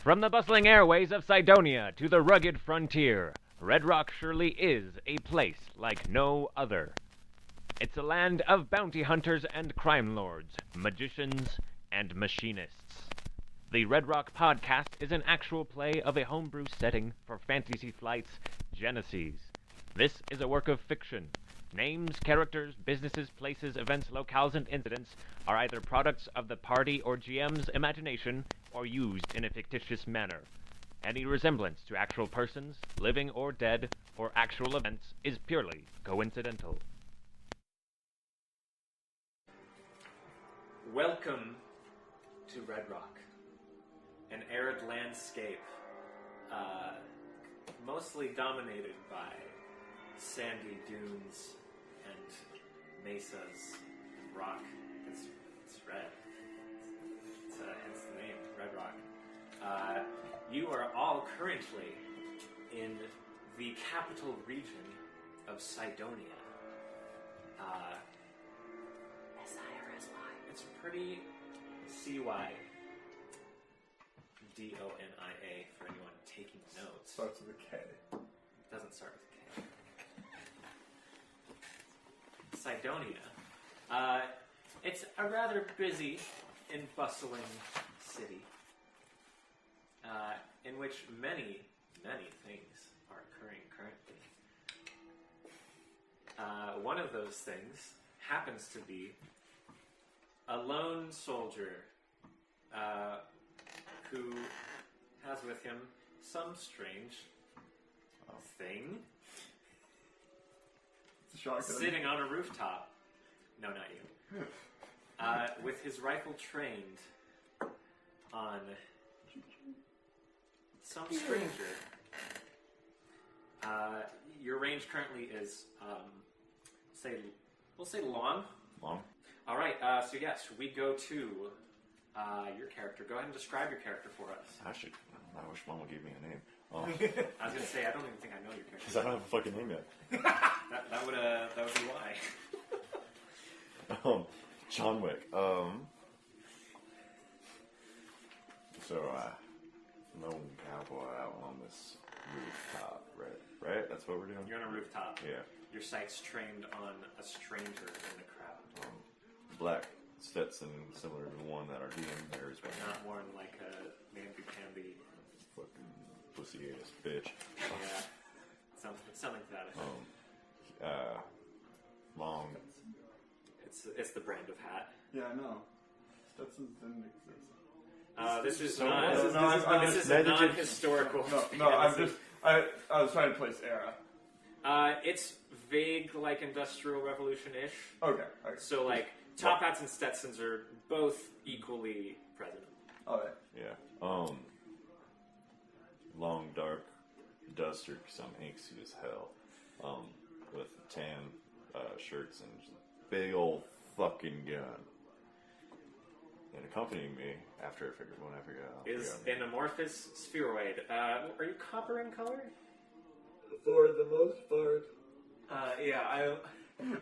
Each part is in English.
From the bustling airways of CYDONIA to the rugged frontier, REDROCK surely is a place like no other. It's a land of bounty hunters and crime lords, magicians and machinists. The REDROCK Podcast is an actual play of a homebrew setting for Fantasy Flight's Genesys. This is a work of fiction. Names, characters, businesses, places, events, locales, and incidents are either products of the party or GM's imagination or used in a fictitious manner. Any resemblance to actual persons, living or dead, or actual events is purely coincidental. Welcome to REDROCK, an arid landscape mostly dominated by sandy dunes and mesas, rock. It's red. It's hence the name, REDROCK. You are all currently in the capital region of CYDONIA. It's pretty CYDONIA for anyone taking notes. Starts with a K. Doesn't start with a K. CYDONIA. It's a rather busy and bustling city in which many things are occurring currently. One of those things happens to be a lone soldier who has with him some strange thing sitting on a rooftop. No, not you. With his rifle trained on some stranger. Your range currently is, we'll say long. Long. All right, so yes, we go to your character. Go ahead and describe your character for us. Actually, I wish Mom would give me a name. I was gonna say I don't even think I know your character. Because I don't have a fucking name yet. that would be why. John Wick. So, lone cowboy out on this rooftop, right? That's what we're doing? You're on a rooftop. Yeah. Your sight's trained on a stranger in the crowd. Black Stetson, similar to the one that our DM wears. But not worn like a namby-pamby Fucking pussy-ass bitch. Yeah. Something to that effect. Long. It's the brand of hat. Yeah, I know. Stetsons didn't exist. This is So not. what? This is a non-historical. No, I was trying to place era. It's vague, like Industrial Revolution-ish. Okay. So, like, top hats and Stetsons are both equally present. Okay. Yeah. Long, dark duster, because I'm angsty as hell. With tan shirts and just a big old fucking gun. And accompanying me when I figure out. Is an amorphous spheroid. Are you copper in color? For the most part. Yeah,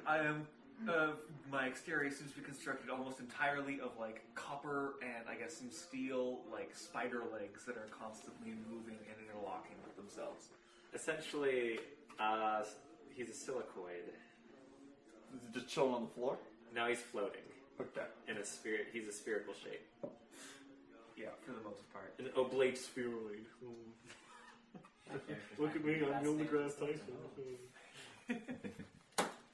I am. My exterior seems to be constructed almost entirely of like copper and I guess some steel, like spider legs that are constantly moving and interlocking with themselves. Essentially, he's a silicoid. Is it just chilling on the floor? Now he's floating Okay. in a sphere. He's a spherical shape. Yeah, for the most part. An oblate spheroid. Look at me, I'm Neil deGrasse Tyson.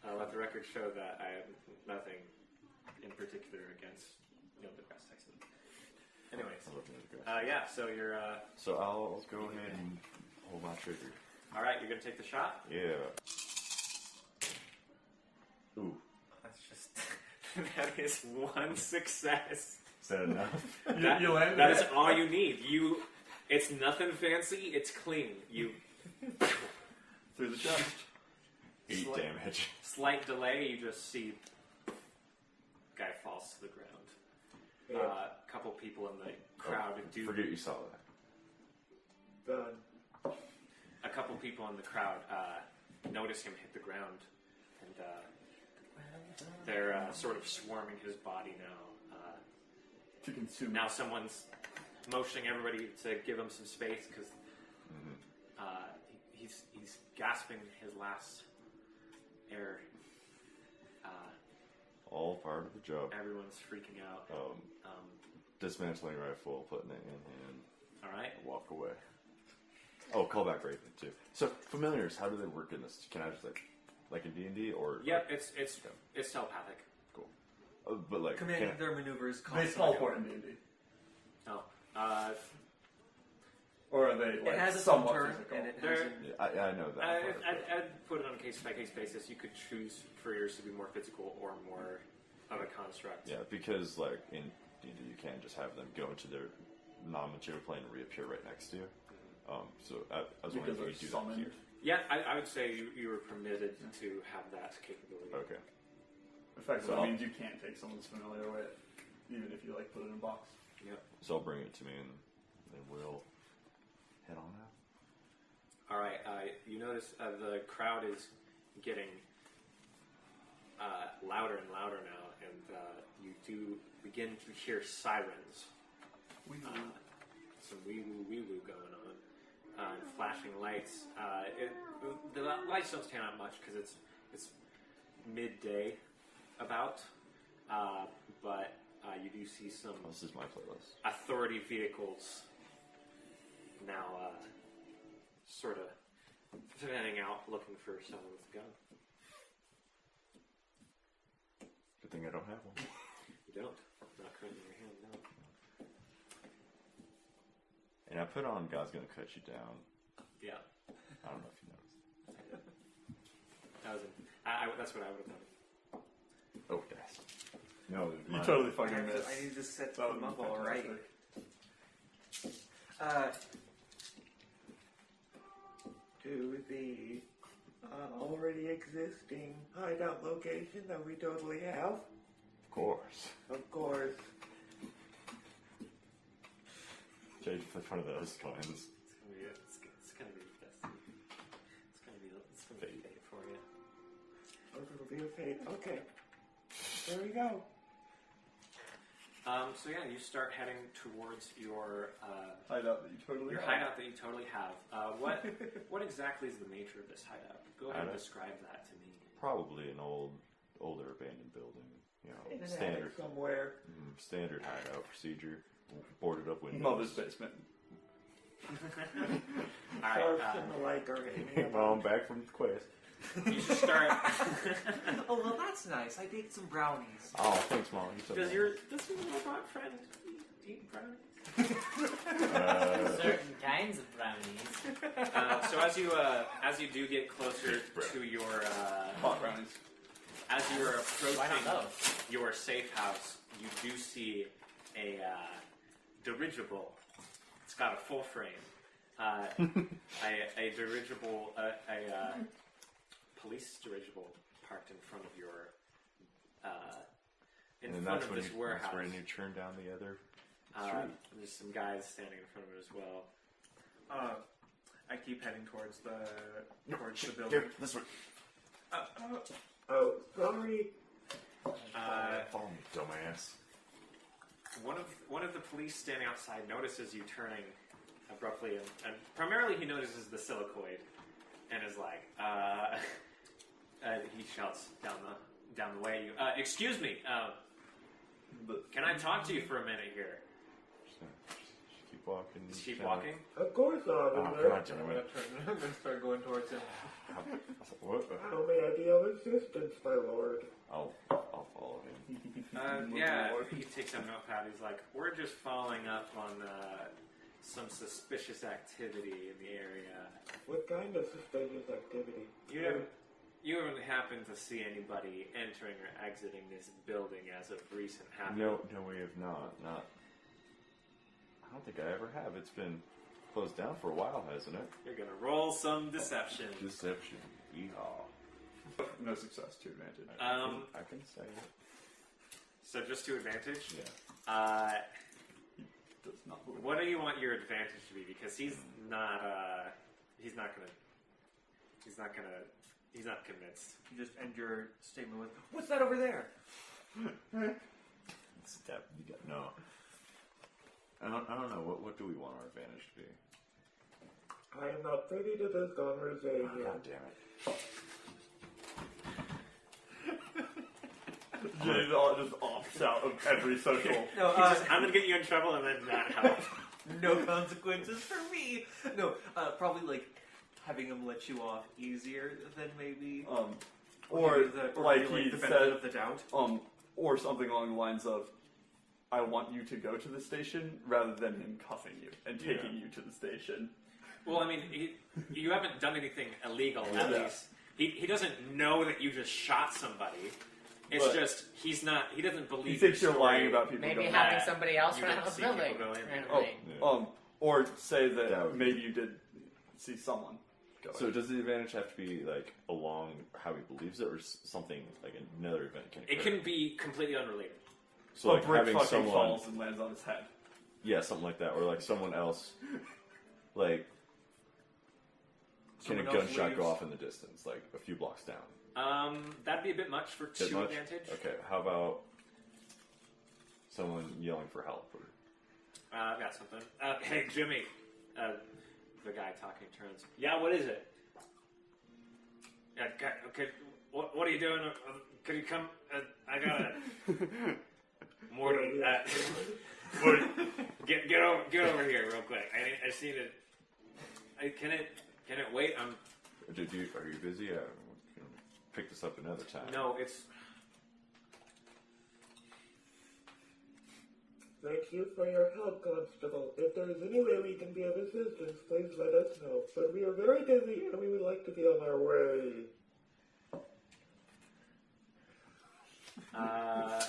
I'll let the record show that I have nothing in particular against Neil deGrasse Tyson. Anyways, yeah. So you're. So I'll go ahead and hold my trigger. All right, you're gonna take the shot. Yeah. Ooh. That's just. That is one success. Is that enough? You landed That it? is all you need. It's nothing fancy. It's clean. You. Through the chest. 8 damage. Slight delay. You just see. Guy falls to the ground. A couple people in the crowd do. Forget you saw that. Done. A couple people in the crowd notice him hit the ground, and they're sort of swarming his body now. To consume. Now someone's motioning everybody to give him some space because he's gasping his last air. All part of the job. Everyone's freaking out. Dismantling rifle, putting it in hand. All right. Walk away. Oh, call back Raven too. So familiars, how do they work in this? Can I just like in D&D or? Yep, it's telepathic. Cool. But like Commanding their maneuvers. They teleport in D&D. Oh, Or are they like it has a somewhat turn, physical? and it There- has a, I know that. I'd put it on a case-by-case basis. You could choose for yours to be more physical or more of a construct. Yeah, because like in D&D you can't just have them go into their non-material plane and reappear right next to you. So I was wondering if you could do that here. Yeah, I would say you were permitted to have that capability. Okay. Effectively, that means you can't take someone's familiar with, even if you like put it in a box. Yep. So I'll bring it to me and then we'll head on out. All right. You notice the crowd is getting louder and louder now, and you do begin to hear sirens. Some wee-woo going on. And flashing lights. The lights don't stand out much because it's midday about, but you do see some This is my playlist. authority vehicles now sort of fanning out looking for someone with a gun. Good thing I don't have one. You don't. Not currently in your hand, no. And I put on God's Gonna Cut You Down. Yeah. I don't know if you noticed. That's what I would have done. Oh, yes. No, You totally fucking I missed. need to set That them would up be all right. fantastic. To the already existing hideout location that we totally have. Of course. Of course. Jade, flip one of those coins. It's gonna be destiny. It's gonna be fate for you. Oh, it'll be a fate. Okay. There we go. So yeah, you start heading towards your Hideout that you totally have. hideout that you totally have. What exactly is the nature of this hideout? Go ahead and Hideout? describe that to me. Probably an older abandoned building. You know, In an standard, attic somewhere. standard hideout procedure. Boarded up windows. Mother's basement. All Sharks right. and the like are in Well, I'm back from the quest. You should start. Oh, well, that's nice. I baked some brownies. Oh, thanks, Mom. You said Does that. your robot friend eat brownies? Certain kinds of brownies. So as you do get closer to your Hot brownies. as you are Why not approaching those? your safe house, you do see a dirigible. It's got a full frame. A dirigible, a police dirigible parked in front of your in And then front that's of when this you, warehouse. that's when you turn down the other street. There's some guys standing in front of it as well. I keep heading towards the Here, building. this way. Oh, sorry. Follow me, dumbass. One of the police standing outside notices you turning abruptly, and primarily he notices the silicoid, and is like, he shouts down the way. Excuse me, can I talk to you for a minute here? Just keep walking. Just keep walking. Of course, Oh, come on, officer. gentlemen. I'm gonna start going towards him. What? How may I be of assistance, my lord? I'll follow him. Yeah, he takes a notepad. He's like, we're just following up on some suspicious activity in the area. What kind of suspicious activity? You haven't happened to see anybody entering or exiting this building as of recent happening? No, we have not. I don't think I ever have. It's been closed down for a while, hasn't it? You're gonna roll some deception. Deception. Yeehaw. No success to advantage. I can say it. So just to advantage. Yeah. Does not move. What do you want your advantage to be? Because he's not convinced. You just end your statement with, "What's that over there?" Step. You got no. I don't know. What do we want our advantage to be? I am not privy to this conversation. Oh, God damn it. Jay's all just opts out of every social. No, I'm gonna get you in trouble and then not help. no consequences for me. No, probably like having him let you off easier than maybe. Or like maybe, he the said, benefit of the doubt. or something along the lines of, I want you to go to the station rather than him cuffing you and taking you to the station. Well, I mean, you haven't done anything illegal, at Yeah. least. He doesn't know that you just shot somebody. It's But just, he doesn't believe He thinks your you're story. lying about people Maybe going having Yeah. somebody else You run don't out of see the building. people go in. randomly. or say that, That would be- maybe you did see someone go So in. does the advantage have to be like along how he believes it, or something like another event can occur? It can be completely unrelated. So like a brick having fucking someone, falls and lands on his head. yeah, something like that, or like someone else, like can a Someone else gunshot leaves. go off in the distance, like a few blocks down? That'd be a bit much for Bit 2 much? advantage. Okay, how about someone yelling for help? Or I've got something. Hey, Jimmy. The guy talking turns. Yeah, what is it? Yeah, okay. What are you doing? Could you come? I gotta. Morty. Get over here real quick. I just need to. Can it wait? are you busy? I can pick this up another time. No, it's. Thank you for your help, Constable. If there is any way we can be of assistance, please let us know. But we are very busy and we would like to be on our way.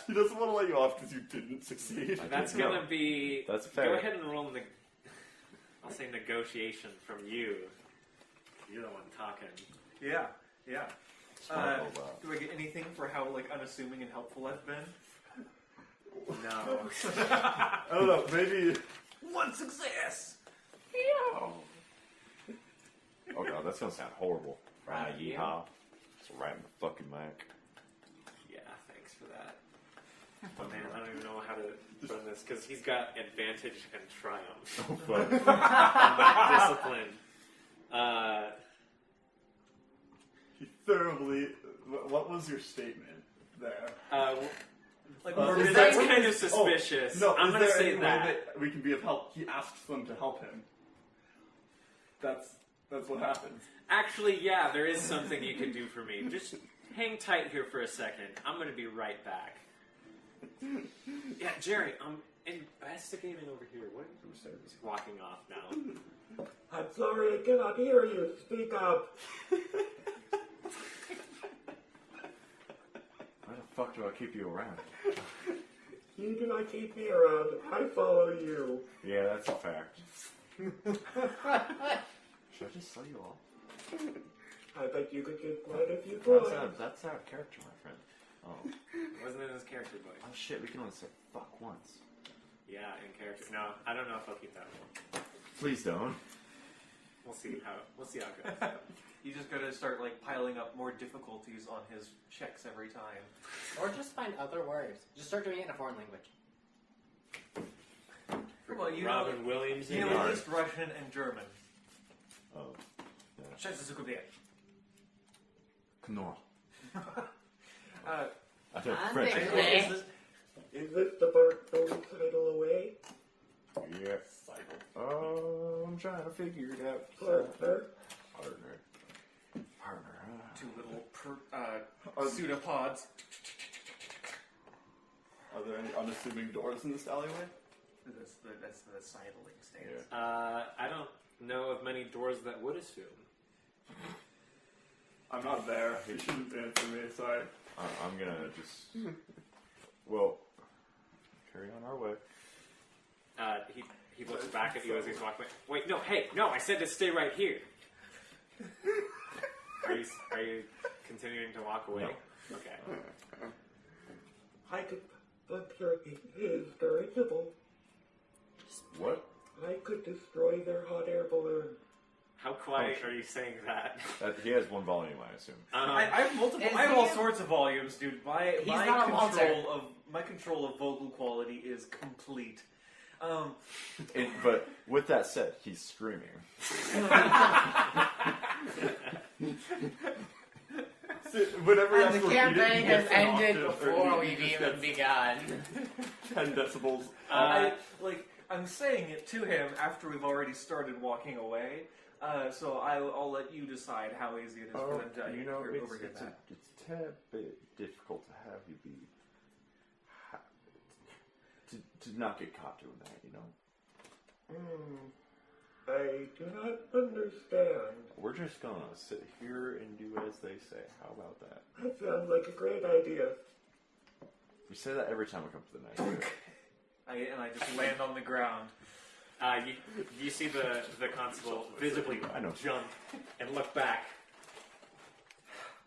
He doesn't want to let you off because you didn't succeed. That's No. gonna be. That's fair. Go ahead and roll the. I'll say negotiation from you. You're the one talking. Yeah. Smart robot. Do I get anything for how like unassuming and helpful I've been? No. I don't know, maybe... One success. Oh god, that's gonna sound horrible. Proud of you. Yeehaw. It's right in the fucking mic. Yeah, thanks for that. Oh man, I don't even know how to run this because he's got advantage and triumph. Oh fuck. Discipline. He thoroughly... What was your statement there? Like That's that- kind of suspicious. No, I'm is gonna there say any way that. we can be of help? He asks them to help him. That's what happens. Actually, yeah, there is something you can do for me. Just hang tight here for a second. I'm going to be right back. Yeah, Jerry, I'm investigating over here. What are you saying? He's walking off now. I'm sorry, I cannot hear you. Speak up. Why the fuck do I keep you around? You do not keep me around. I follow you. Yeah, that's a fact. Should I just sell you all? I bet you could get quite a few That's coins. that's out of character, my friend. Oh. Wasn't in his character voice. Oh shit, we can only say fuck once. Yeah, in character. No, I don't know if I'll keep that one. Please don't. We'll see how it goes. You just gotta start like piling up more difficulties on his checks every time. Or just find other words. Just start doing it in a foreign language. Well, you Robin know, Williams. you in know art. at least Russian and German. Oh. Knorr. I took I French. think- as well. Okay. Is this the part where we sidle away? Yeah. Oh, I'm trying to figure it out. Partner? Partner. Two little pseudopods. Are there any unassuming doors in this alleyway? That's the sidling stance. Yeah. I don't know of many doors that would assume. I'm not there. You shouldn't answer me, sorry. I'm gonna just. Well, carry on our way. He looks back at you as he's walking away. Wait, no, hey, no, I said to stay right here. Are you continuing to walk away? No. Okay. I could puncture his dirigible. What? I could destroy their hot air balloon. How quiet are you saying that? He has one volume, I assume. I have multiple. Is I have all he- sorts of volumes, dude. He's not a monster. My control of vocal quality is complete. But with that said, he's screaming. Whenever And the campaign has ended before we've even begun. 10 decibels. I'm saying it to him after we've already started walking away. So I'll let you decide how easy it is for them to overhear that. It's a tad bit difficult to have you be to not get caught doing that, you know. I do not understand. We're just gonna sit here and do as they say. How about that? That sounds like a great idea. We say that every time we come to the night. I just land on the ground. You see the constable visibly jump and look back.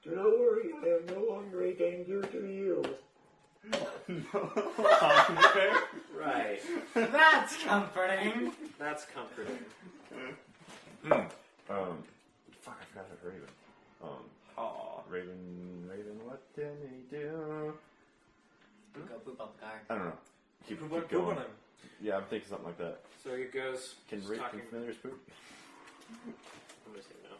Do not worry, I am no longer a danger to you. Right. That's comforting. That's comforting. Fuck, I forgot that Raven. Raven, what can he do? Go poop on the car. I don't know. Keep Poop going. on him. Yeah, I'm thinking something like that. So he goes. Can familiars poop? I'm gonna say no.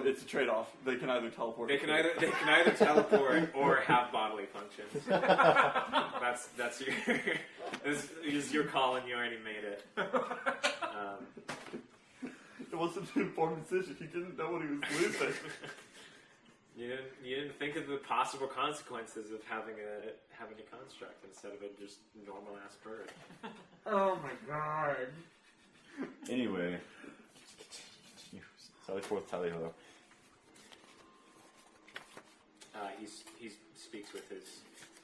It's a trade-off. They can either teleport. They can either teleport or have bodily functions. That's your this is your call, and you already made it. It wasn't an informed decision. He didn't know what he was losing. You didn't think of the possible consequences of having a construct instead of a just normal ass bird. Oh my god. Anyway, Sally forth, tally ho. He speaks with his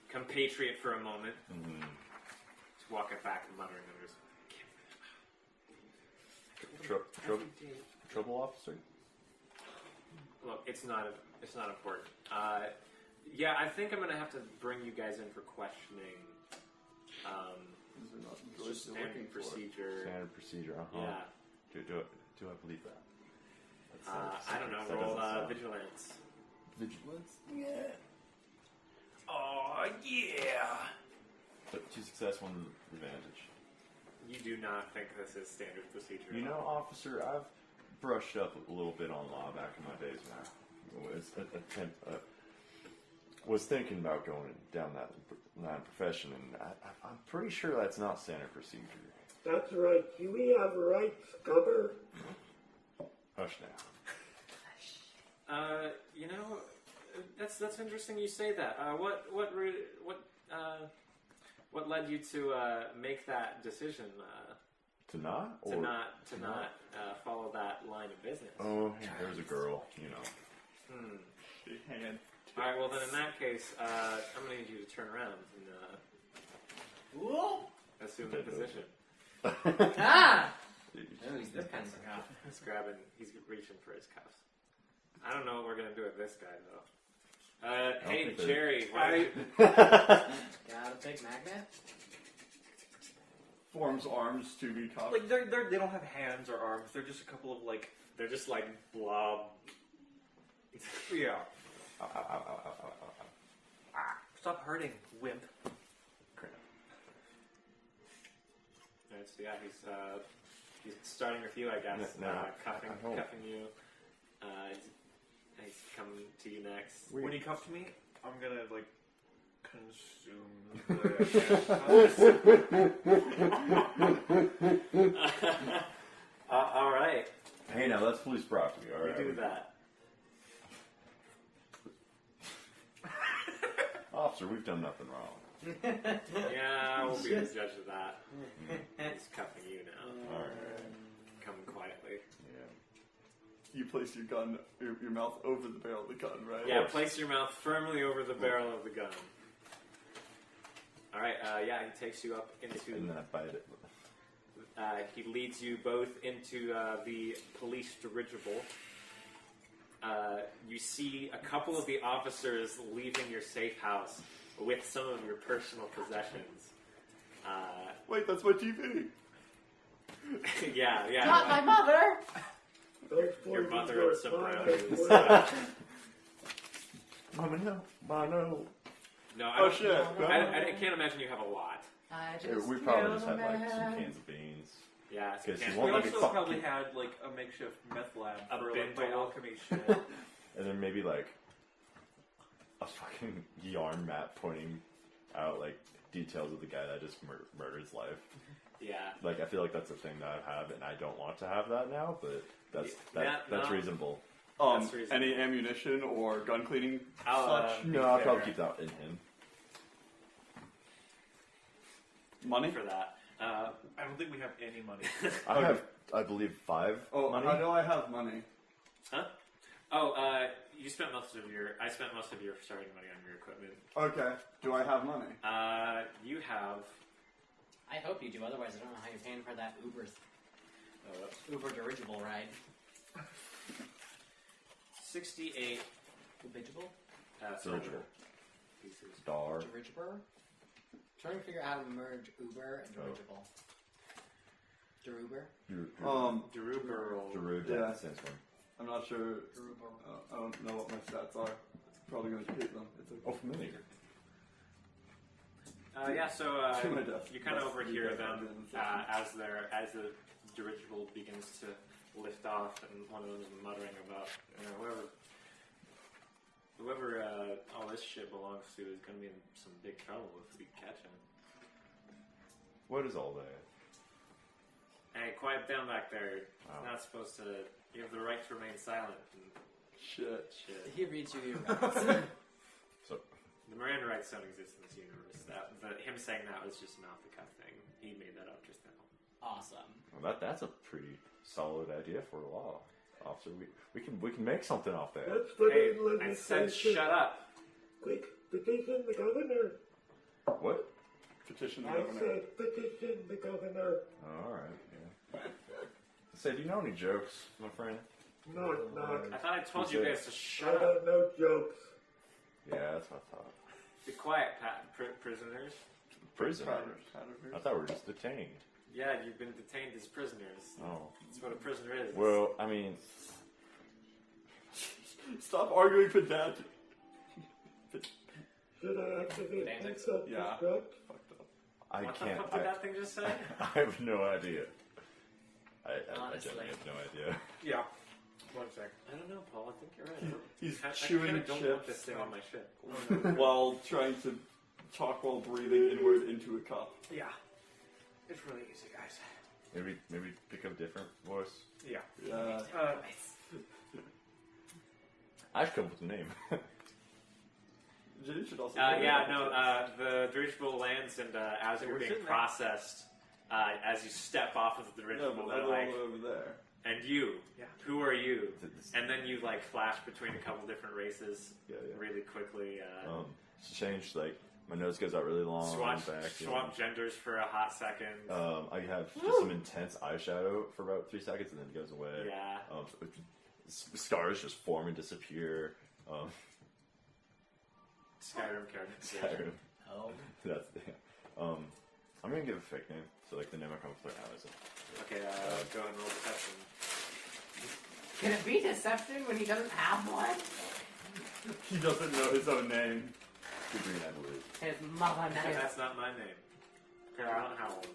compatriot for a moment. Mm-hmm. He's walking back and muttering under his. Trouble officer? Look, it's not important. Yeah, I think I'm gonna have to bring you guys in for questioning. It's just standard procedure. Standard procedure, Yeah. Do I believe that? I don't know. Roll vigilance. Vigilance? Yeah. Oh yeah. But 2 success, 1 advantage. You do not think this is standard procedure. You know, officer, I've brushed up a little bit on law back in my days now. Was thinking about going down that line of profession, and I'm pretty sure that's not standard procedure. That's right. Do we have rights, Scubber? Hush now. You know, that's interesting. You say that. What led you to make that decision? To not? To not follow that line of business. Oh, there's a girl, you know. All right. Well, then in that case, I'm gonna need you to turn around and assume the position. Ah! Jeez. He's this kind of guy. He's reaching for his cuffs. I don't know what we're gonna do with this guy though. Hey, think Jerry. Got a big magnet? Forms arms to be cocked. Like they don't have hands or arms. They're just a couple of like. They're just like blob. Yeah. Stop hurting, wimp. Crap. Alright, so yeah, he's starting with you, I guess. Cuffing you. He's coming to you next. When he cuffed me, I'm gonna like consume the. All right. Hey, now that's police property. All right. We do that. Officer, we've done nothing wrong. Yeah, we'll be the judge of that. He's cuffing you now. All right. Coming quietly. Yeah. You place your gun, your mouth over the barrel of the gun, right? Yeah, place your mouth firmly over the barrel of the gun. All right. Yeah, he takes you up into. And then I bite it. He leads you both into the police dirigible. You see a couple of the officers leaving your safe house with some of your personal possessions. Wait, that's my TV. Yeah. Not my mother! Your mother and some brownies. Mama, no. No, I Oh don't, shit! I can't imagine you have a lot. I Yeah, just we probably just killed had a like some man. cans of beans. Yeah, so Because you you can't- won't We let me also fucking probably keep- had like a makeshift meth lab A for like my bindle. alchemy shit. And then maybe like a fucking yarn map pointing out like details of the guy that just murdered his life. Yeah. Like I feel like that's a thing that I have, and I don't want to have that now. But that's Yeah, that's no. reasonable. That's reasonable. Any ammunition or gun cleaning I'll, such? No, I'll probably keep that in him. Money? for that. I don't think we have any money. I have, I believe, 5 Oh, money. how do I have money? Huh? You spent most of your. I spent most of your starting money on your equipment. Okay. Do I have money? You have. I hope you do, otherwise I don't know how you're paying for that Uber dirigible ride. 68 Dirigible? silver Dirigible. pieces. Dar. Dirigible? Trying to figure out how to merge Uber and dirigible. Deruber? Deruber. Darude. Yeah. That stands for. I'm not sure. Deruber. I don't know what my stats are. Probably going to hate them. It's okay. Oh, familiar. Yeah, so To my death. you kind of That's overhear the them best. as the dirigible begins to lift off, and one of them is muttering about, whoever all this shit belongs to is going to be in some big trouble if we catch him. What is all that? Hey, quiet down back there. Wow. You're not supposed to. You have the right to remain silent. And Shit. He reads you your rights. So, the Miranda rights don't exist in this universe. Him saying that was just an off the cuff thing. He made that up just now. Awesome. well, that's a pretty solid idea for a law officer. We can make something off that. Let's put Hey, in I said legislation. shut up. Quick, petition the governor. What? Petition the I governor. said petition the governor. Oh, all right. Yeah. Say, do you know any jokes, my friend? No, it's not. I thought I told you guys to shut I up. don't know jokes. Yeah, that's what I thought. Be quiet, prisoners. Prisoners? Patterns. I thought we were just detained. Yeah, you've been detained as prisoners. Oh. That's what a prisoner is. Well, I mean, Stop arguing pedantic. Should I activate Damn it. self-destruct? Yeah. Fucked up. I what can't. the fuck did that thing just say? I have no idea. I Honestly. genuinely have no idea. Yeah. One sec. I don't know, Paul. I think you're right. He's I chewing kinda don't want this chips thing on my ship. while trying to talk while breathing inward into a cup. Yeah. It's really easy, guys. Maybe pick up a different voice. Yeah. Yeah. I should come up with a name. Jenny should also. The dirigible lands, and as They you're were being sitting there. processed, as you step off of the Yeah, dirigible, but they're that's like, all over there. and you, Yeah. who are you? This- And then you like flash between a couple different races Yeah, yeah. really quickly. Change like my nose goes out really long Swap back. swap genders for a hot second. I have just some intense eyeshadow for about 3 seconds and then it goes away. Yeah. Scars just form and disappear. Skyrim character. Skyrim. Oh. That's I'm gonna give a fake name. So like the name I come up with right now is Okay, go and roll deception. Can it be deception when he doesn't have one? He doesn't know his own name. Green, I believe. His mother never. That's not my name. Okay, I don't have one.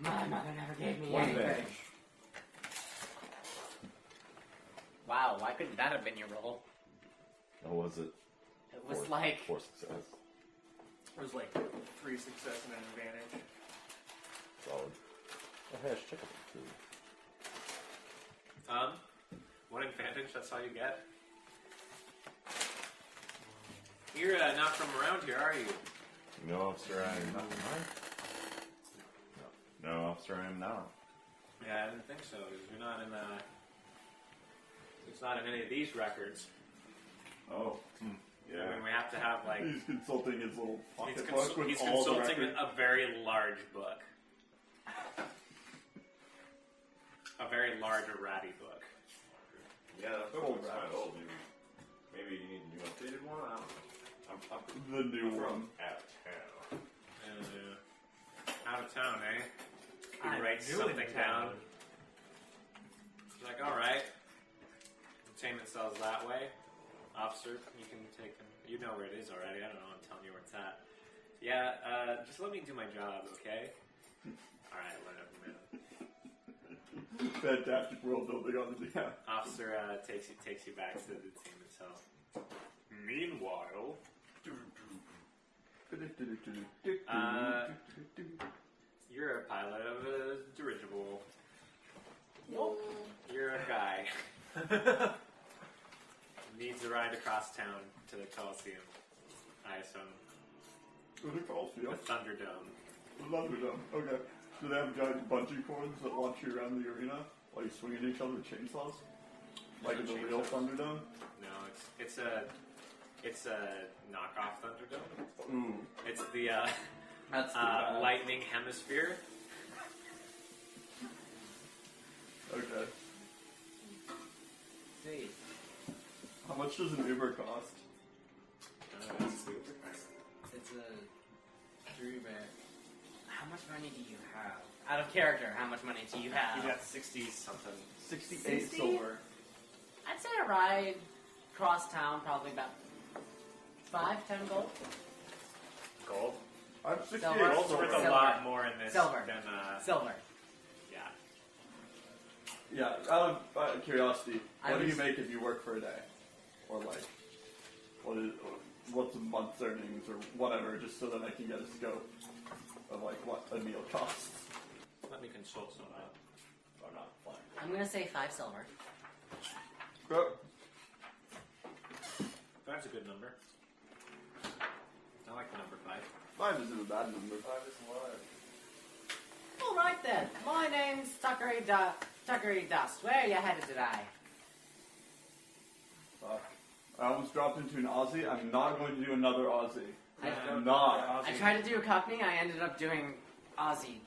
My mother never gave me One anything. advantage. Wow, why couldn't that have been your role? Or was it? It was like 4 success. It was like 3 success and an advantage. Solid. Oh, hey, I should check out the food. One advantage, that's all you get? You're not from around here, are you? No, officer, I am not. No, officer, I am not. Yeah, I didn't think so. You're not in it's not in any of these records. Oh, I mean, we have to have like He's consulting his little he's, pocket book with he's all the consulting records. a very large book. A very large ratty book. yeah, that book looks looks kind old. Maybe you need a new updated one. I don't know. I'm The new one. out of town. Out of town, eh? He I'm writes new in something town. down. He's like, all right. Containment cells that way. Officer, you can take him. You know where it is already. I don't know. I'm telling you where it's at. Yeah, just let me do my job, okay? Alright, whatever, man. Fantastic world building on the DM. Officer takes you back to the team itself. Meanwhile, you're a pilot of a dirigible. You're a guy. Needs a ride across town to the Coliseum, I assume. To the Coliseum? The Thunderdome. The Thunderdome, okay. Do they have giant bungee cords that launch you around the arena while you swing at each other with chainsaws? Like in the real Thunderdome? No, it's a knockoff Thunderdome. Ooh. It's the That's the lightning hemisphere. Okay. Sweet. How much does an Uber cost? It's a three-bear. How much money do you have? Out of character, how much money do you have? You got 60 something. 68 60? silver. I'd say a ride across town, probably about 5-10 gold. Gold? I'm 68 Silver. Gold's worth a Silver. lot more in this Silver. than Silver. yeah. Yeah, out of curiosity, I what do you was- make if you work for a day? Or like, what's a month's earnings or whatever, just so that I can get a scope of like what a meal costs. Let me consult some of that. Or not flying. I'm gonna say 5 silver. That's a good number. I like the number 5. 5 isn't a bad number. 5 is alive. All right then. My name's Tuckery Dust. Where are you headed today? Fuck. I almost dropped into an Aussie. I'm not going to do another Aussie. I'm not. I tried to do a Cockney. I ended up doing Aussie.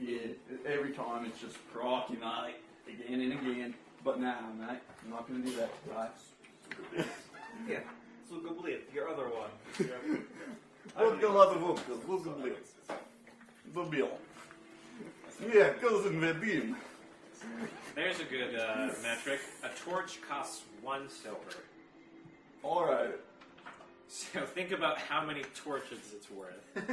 Yeah, every time it's just crocky night, again and again. But now, mate, I'm not going to do that, right? Yeah. So go believe your other one. The bill. Yeah, goes in the beam. There's a good metric. A torch costs 1 silver. Alright. So think about how many torches it's worth. And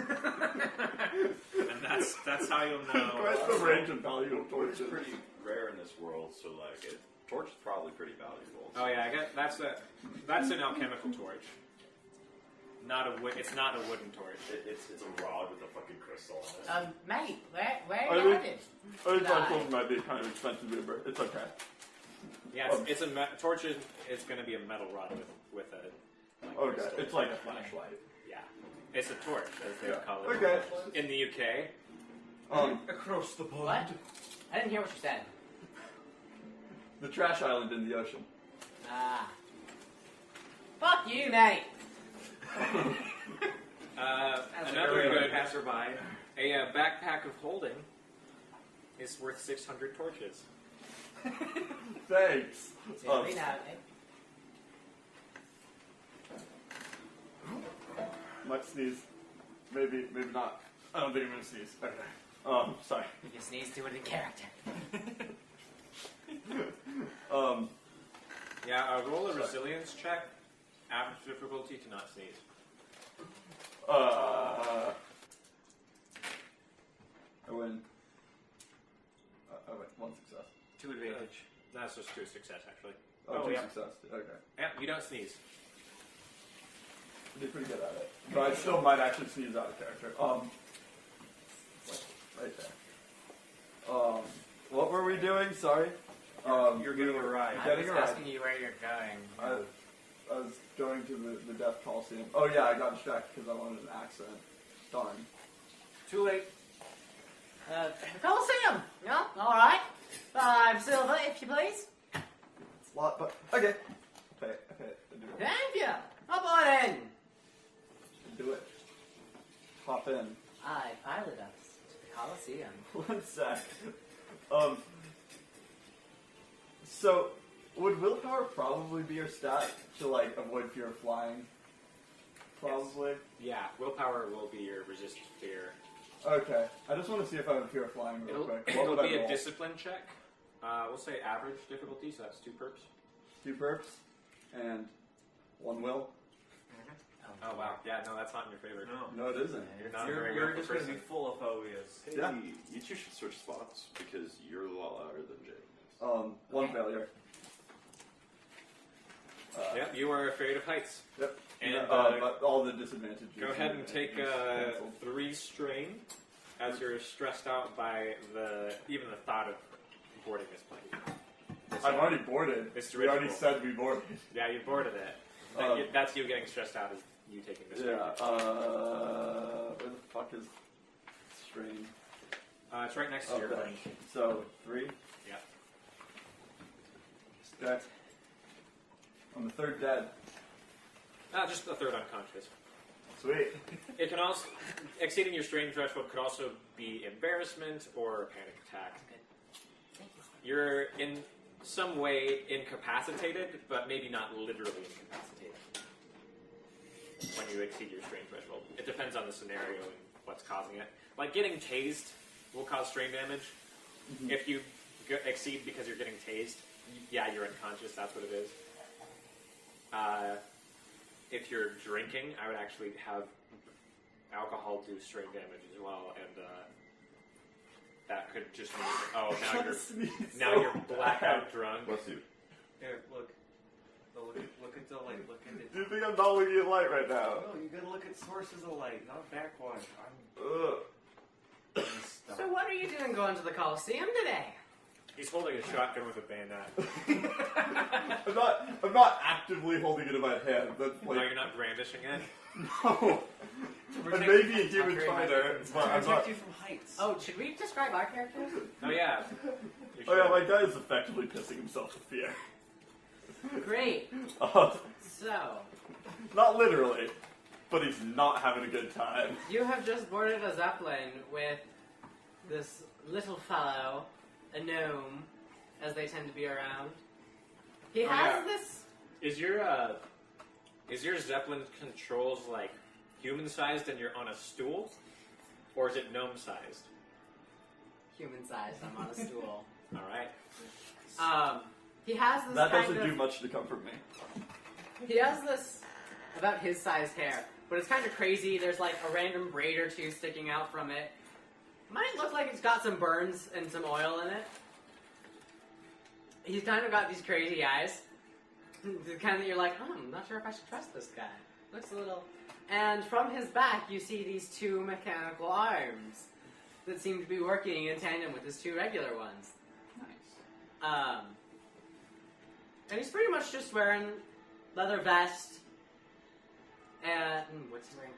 that's how you'll know. What's the range of value of It's torches? pretty rare in this world, so like torch is probably pretty valuable. Oh yeah, I got that's an alchemical torch. It's not a wooden torch. It's a rod with a fucking crystal in it. Mate, where are I you think- headed? I think my torch might be kind of expensive, Uber. It's okay. Yeah, it's a torch is going to be a metal rod with a. Like, Okay, crystal. it's like a flashlight. Yeah, it's a torch as they Yeah. call it. Okay. In the UK. Across the pond. What? I didn't hear what you said. The trash island in the ocean. Ah. Fuck you, mate. As Another a good passerby. a backpack of holding is worth 600 torches. Thanks. Seriously, now, Might sneeze. Maybe not. I don't think I'm gonna sneeze. Okay. Sorry. you can sneeze to it in character. Yeah, roll a resilience check. Average difficulty to not sneeze. I win. I win. 1 success. 2 advantage. That's just 2 success, actually. Oh, 2 yeah. success. Okay. Yeah, you don't sneeze. I did pretty good at it. But I still might actually sneeze out of character. Right there. What were we doing? Sorry. You're getting a ride. I Getting was a ride. asking you where you're going. I was going to the Death Coliseum. Oh yeah, I got distracted because I wanted an accent. Darn. Too late. Coliseum! Yeah, alright. 5 silver, if you please. It's a lot, but okay. Okay. I do it. Thank you. Hop on in. Do it. Hop in. I pilot us to the Coliseum. 1 sec. So, would willpower probably be your stat to like avoid fear of flying? Probably. Yeah, willpower will be your resist fear. Okay. I just want to see if I have a fear of flying real quick. What It'll would I be a roll? discipline check. We'll say average difficulty, so that's 2 perps. 2 perps and 1 will. Oh wow, yeah, no, that's not in your favor. No, it isn't. You're not a You're, very you're careful just going to person. be full of phobias. Hey, Yeah. you two should switch spots because you're a lot louder than Jake. One Okay. failure. Yep, you are afraid of heights. Yep. And But all the disadvantages. go ahead and take canceled. 3 strain as you're stressed out by even the thought of boarding this plane. I've already boarded. It's We already ritual. said we boarded. Yeah, you boarded it. That's you getting stressed out is you taking this strain. Yeah. Where the fuck is strain? It's right next to your Okay. plane. So 3. Yeah. Okay. On the 3rd dead. Just the 3rd unconscious. Sweet. It can also, exceeding your strain threshold could also be embarrassment or a panic attack. Thank you. You're in some way incapacitated, but maybe not literally incapacitated when you exceed your strain threshold. It depends on the scenario and what's causing it. Like getting tased will cause strain damage. Mm-hmm. If you exceed because you're getting tased, yeah, you're unconscious, that's what it is. If you're drinking, I would actually have alcohol do strain damage as well, and that could just mean, now you're blackout drunk. Bless you. Here, look. Look at the light. Look at it. Do you think I'm not looking at light right now? No, you gotta look at sources of light, not backwash. Ugh. So what are you doing going to the Coliseum today? He's holding a shotgun with a bayonet. I'm not actively holding it in my hand. That's No, like you're not brandishing it. no. I may be a human fighter, but I'm not. Protect you from heights. Oh, should we describe our characters? Oh yeah. You Oh yeah, should. my guy is effectively pissing himself with fear. Great. So, Not literally, but he's not having a good time. you have just boarded a Zeppelin with this little fellow, a gnome, as they tend to be around. He Oh, has yeah. this... Is your Zeppelin controls like human-sized and you're on a stool, or is it gnome-sized? Human-sized, I'm on a stool. All right. He has this That kind doesn't of... do much to comfort me. He has this about his sized hair, but it's kind of crazy. There's like a random braid or two sticking out from it. Might look like it's got some burns and some oil in it. He's kind of got these crazy eyes. The kind that you're like, oh, I'm not sure if I should trust this guy. Looks a little... And from his back, you see these 2 mechanical arms that seem to be working in tandem with his 2 regular ones. Nice. And he's pretty much just wearing leather vest and what's he wearing?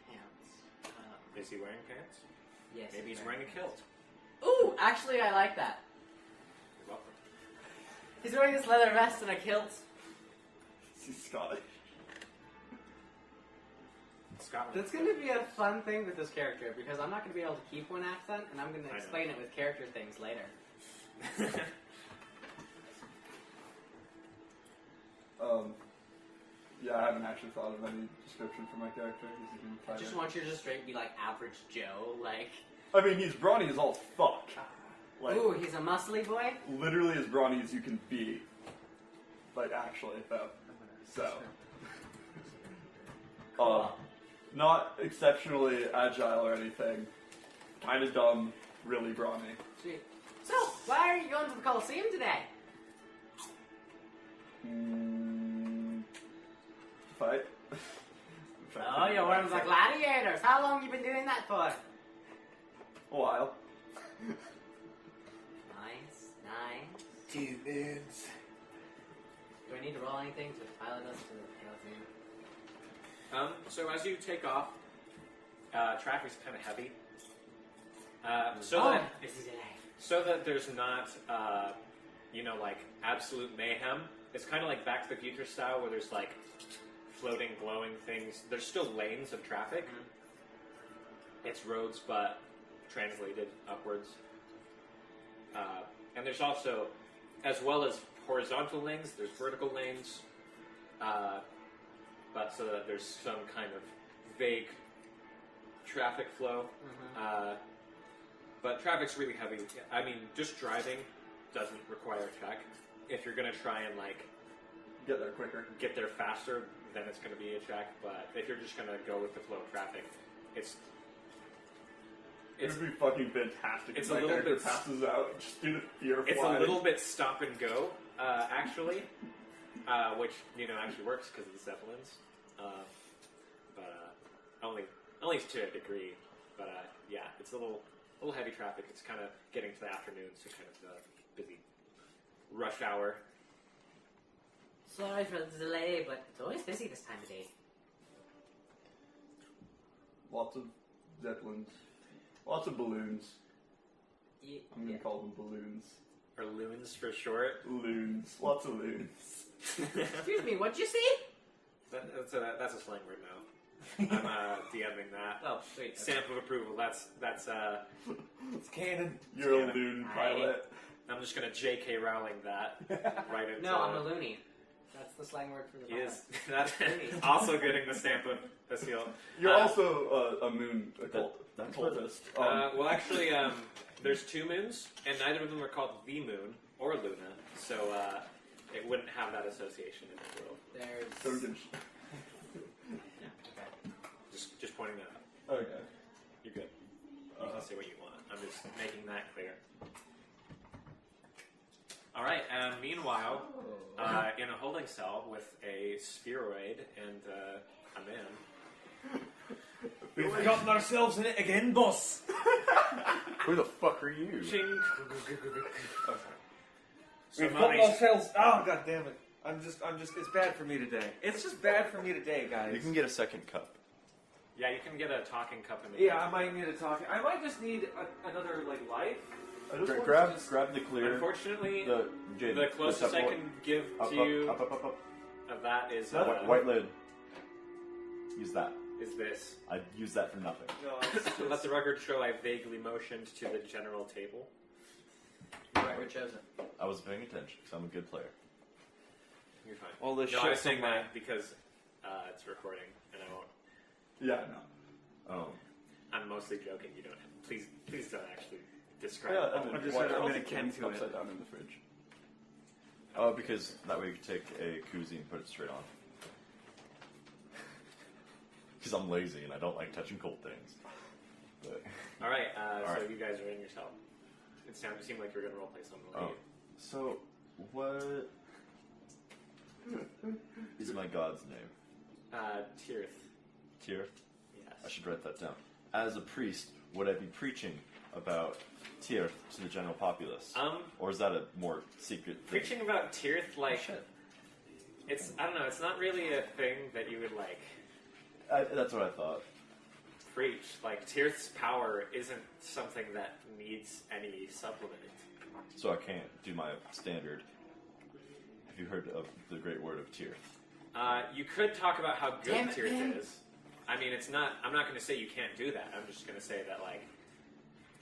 Pants. Is he wearing pants? Yes. Maybe he's wearing a kilt. Ooh, actually, I like that. You're welcome. He's wearing this leather vest and a kilt. He's Scottish. Scotland. That's going to be a fun thing with this character because I'm not going to be able to keep one accent, and I'm going to I know. explain it with character things later. Yeah, I haven't actually thought of any description for my character. He's a human I fighter. just want you to just straight be like average Joe, like, I mean, he's brawny as all fuck. Like, ooh, he's a muscly boy. literally as brawny as you can be. Like, actually, though. So. Not exceptionally agile or anything. Kind of dumb, really brawny. Sweet. So, why are you going to the Coliseum today? Fight. Oh, you're one of the gladiators. How long have you been doing that for? A while. Nice, nice. Demons. Do I need to roll anything to pilot us to the Coliseum? So as you take off, traffic's kind of heavy. So that there's not, like absolute mayhem. It's kind of like Back to the Future style, where there's like floating, glowing things. There's still lanes of traffic. Mm-hmm. It's roads, but translated upwards. And there's also, as well as horizontal lanes, there's vertical lanes. But so that there's some kind of vague traffic flow. Mm-hmm. But traffic's really heavy. I mean, just driving doesn't require a check. If you're going to try and, like, Get there quicker. get there faster, then it's going to be a check. But if you're just going to go with the flow of traffic, it's It'd be fucking fantastic. It's if a my little character bit- passes out. Just do the fear it's flying. a little bit stop and go, actually, which actually works because of the zeppelins, but only to a degree. But yeah, it's a little heavy traffic. It's kind of getting to the afternoon, so kind of busy rush hour. Sorry for the delay, but it's always busy this time of day. Lots of zeppelins. Lots of balloons. I'm gonna Yeah. call them balloons. Or loons for short. Loons. Lots of loons. Excuse me, what'd you say? That's a slang word now. I'm DMing that. Oh, sweet. Stamp of approval. That's It's canon. You're Yeah. a loon Aye. pilot. I'm just gonna J.K. Rowling that right into. No, I'm a loony. That's the slang word for the He is pilot. that also getting the stamp of the seal. You're also a moon that's cultist. Well, actually, there's two moons, and neither of them are called the moon or Luna, so it wouldn't have that association in this world. so There's... good. Yeah, okay. Just pointing that out. Okay. You're good. You can say what you want. I'm just making that clear. All right. Meanwhile, in a holding cell with a spheroid and a man. We've gotten ourselves in it again, boss. Who the fuck are you? Ching. We've gotten ourselves. Oh, god damn it! I'm just. It's bad for me today. It's just bad for me today, guys. You can get a second cup. Yeah, you can get a talking cup in the. Yeah, I might need a talking. I might just need another life. I just want Grab to just- the clear. Unfortunately, Jade, the closest I up, can give up, to you up, of that is White lid. Use that. is this. I'd use that for nothing. No, Let the record show I vaguely motioned to the general table. Whoever chose it. I was paying attention because I'm a good player. You're fine. All this No, I shit was saying from my- that because it's recording, and I won't. Yeah, no. Oh. I'm mostly joking. You don't. Please don't actually describe. Yeah, it. and then I'm just watch gonna- I'm all gonna the ken kids to it. upside down in the fridge. Oh, because that way you can take a koozie and put it straight on. Because I'm lazy and I don't like touching cold things. But, All right. So right. you guys are in yourself. It seemed like you were going to roleplay something. oh. So, what is my god's name? Tirith. Tyr? Yes. I should write that down. As a priest, would I be preaching about Tyr to the general populace? Or is that a more secret thing? Preaching about Tirith, like, shit. it's, I don't know, it's not really a thing that you would, like, That's what I thought. preach. Like, Tirith's power isn't something that needs any supplement. So I can't do my standard. Have you heard of the great word of Tyr? You could talk about how good Damn it, Tirith man. is. I mean, it's not, I'm not going to say you can't do that. I'm just going to say that, like,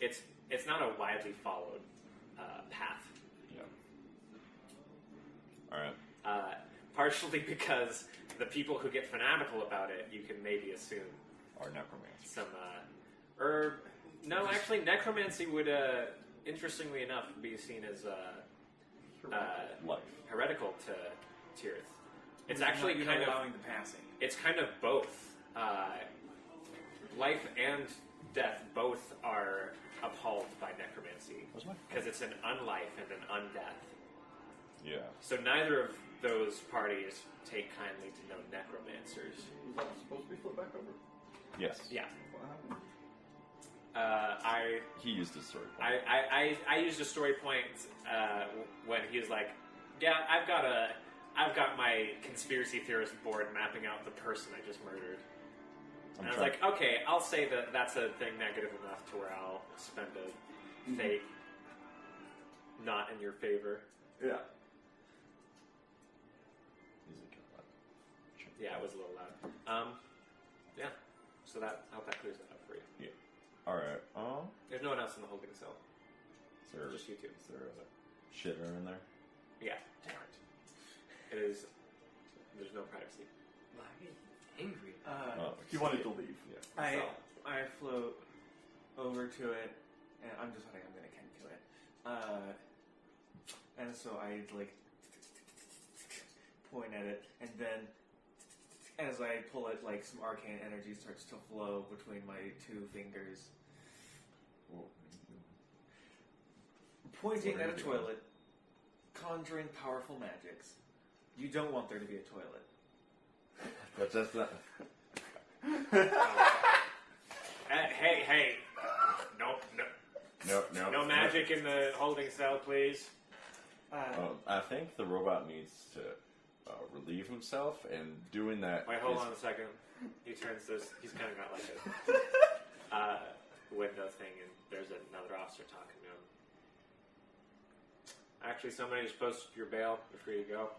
it's not a widely followed path. Yeah. Alright. Partially because the people who get fanatical about it, you can maybe assume Or necromancer. some, no, actually, necromancy would, interestingly enough, be seen as, Life. heretical to Tirith. It's actually you're kind not of, allowing the passing. it's kind of both. Life and death both are appalled by necromancy. What's my- Because it's an unlife and an undeath. Yeah. So neither of those parties take kindly to know necromancers. Was that supposed to be flipped back over? Yes. Yeah. What happened? He used his story point. I used a story point when he was like, "Yeah, I've got my conspiracy theorist board mapping out the person I just murdered." And I was like, "Okay, I'll say that that's a thing negative enough to where I'll spend a fate not in your favor." Yeah. Yeah, it was a little loud. Yeah. So that I hope that clears that up for you. Alright. There's no one else in the holding cell. Is there, Just you two. is there a shitter in there? Yeah. Damn it. It is. There's no privacy. Why are you angry? Oh, He wanted to leave. Yeah. I float over to it, and I'm deciding I'm going to ken to it. And so I like point at it, and then As I pull it, like some arcane energy starts to flow between my two fingers. Pointing at a toilet, conjuring powerful magics. You don't want there to be a toilet. But that's not. Hey. Nope. No magic in the holding cell, please. I think the robot needs to relieve himself, and doing that. Wait, hold on a second. He turns this. He's kind of got like a window thing, and there's another officer talking to him. Actually, somebody just posted your bail. You're free to go.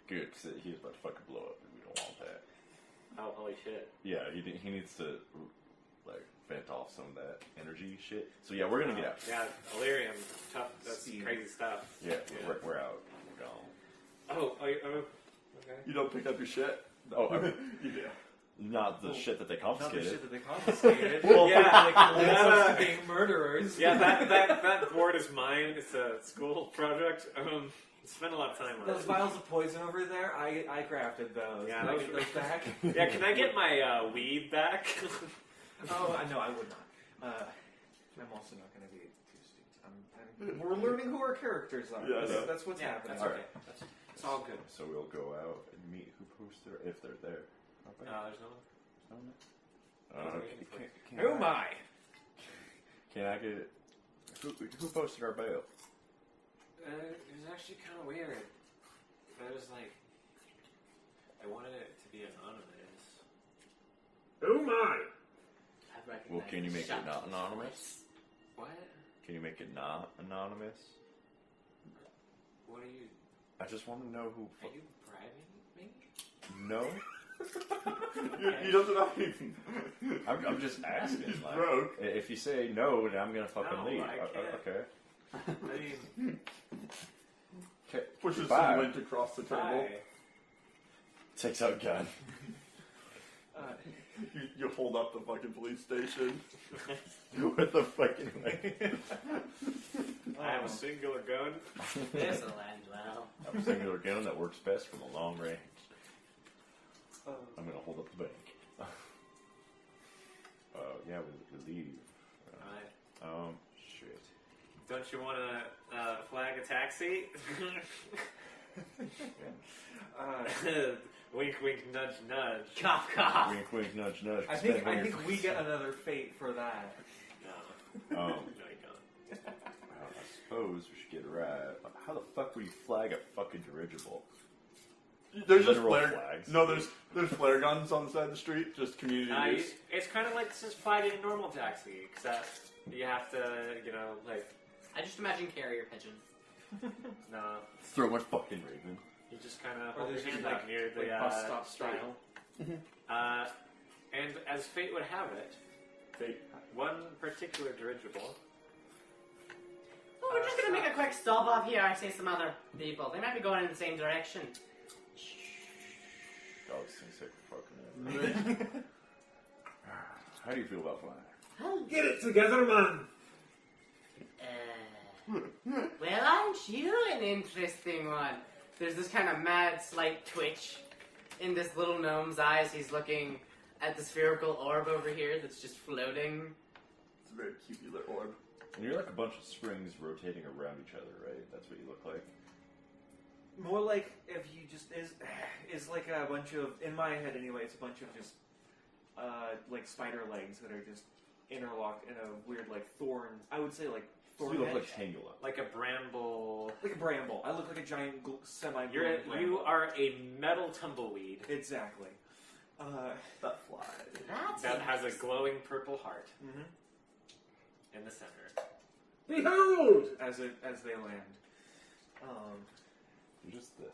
Good, 'cause he's about to fucking blow up, and we don't want that. Oh, holy shit. Yeah, he needs to like vent off some of that energy shit. So yeah, we're gonna get out. Yeah, Illyrium, tough. That's crazy stuff. Yeah. We're out. We're gone. Oh, okay. You don't pick up your shit? Oh, You do. not the shit that they Not the confiscated. shit that they confiscated. Yeah. Like being murderers. Yeah, that board is mine. It's a school project. Spent a lot of time on Those it. vials of poison over there, I crafted those. Yeah, Can I those- get those back? Yeah, can I get my weed back? Oh, no, I would not. I'm also not going to be too stupid. We're learning who our characters are. Yeah, That's what's happening. That's okay. It's all good. So we'll go out and meet who posted if they're there. There's no one. Can Who am I? Can I get who posted our bail? It was actually kind of weird. It was like I wanted it to be anonymous. Who am I? Well, can you make it not anonymous? What? Can you make it not anonymous? What are you? I just want to know who. Are you bribing me? No, He doesn't have anything. I'm just asking. He's like, broke. if you say no, then I'm gonna fucking No, leave. I can't. Okay. I mean, Okay. Pushes Bye. some lint across the table. hi. Takes out gun. You hold up the fucking police station. With the fucking like. I have a singular gun. This'll end well. I have a singular gun that works best from the long range. I'm gonna hold up the bank. Yeah, we leave. Alright. Shit. Don't you want to flag a taxi? Wink, wink, nudge, nudge. Cough, cough. Wink, wink, nudge, nudge. I think we get another fate for that. No. Um, No, you don't. I suppose we should get a ride. How the fuck would you flag a fucking dirigible? There's just Literal flare. flags. No, there's flare guns on the side of the street. Just community use. It's kind of like just fighting a normal taxi, except you have to, like, I just imagine carrier pigeons. no, Throw my fucking raven. you just kind of Or hold your there's hand like, out near the bus stop street. style. And as fate would have it, one particular dirigible. Well, we're just gonna make a quick stop off here. I see some other people. They might be going in the same direction. Dogs seem sick for fucking it. How do you feel about flying? Get it together, man. Well, aren't you an interesting one? There's this kind of mad, slight twitch in this little gnome's eyes. He's looking at the spherical orb over here that's just floating. It's a very cute little orb. And you're like a bunch of springs rotating around each other, right? That's what you look like. More like if you just is like a bunch of, in my head anyway, it's a bunch of just like spider legs that are just interlocked in a weird like thorn. I would say like So thorn you look hedge. like Tangula. Like a bramble. Like a bramble. I look like a giant semi. You are a metal tumbleweed Exactly. That flies. That's that has a interesting. glowing purple heart Mm-hmm. in the center. Behold! As they land. You're just this.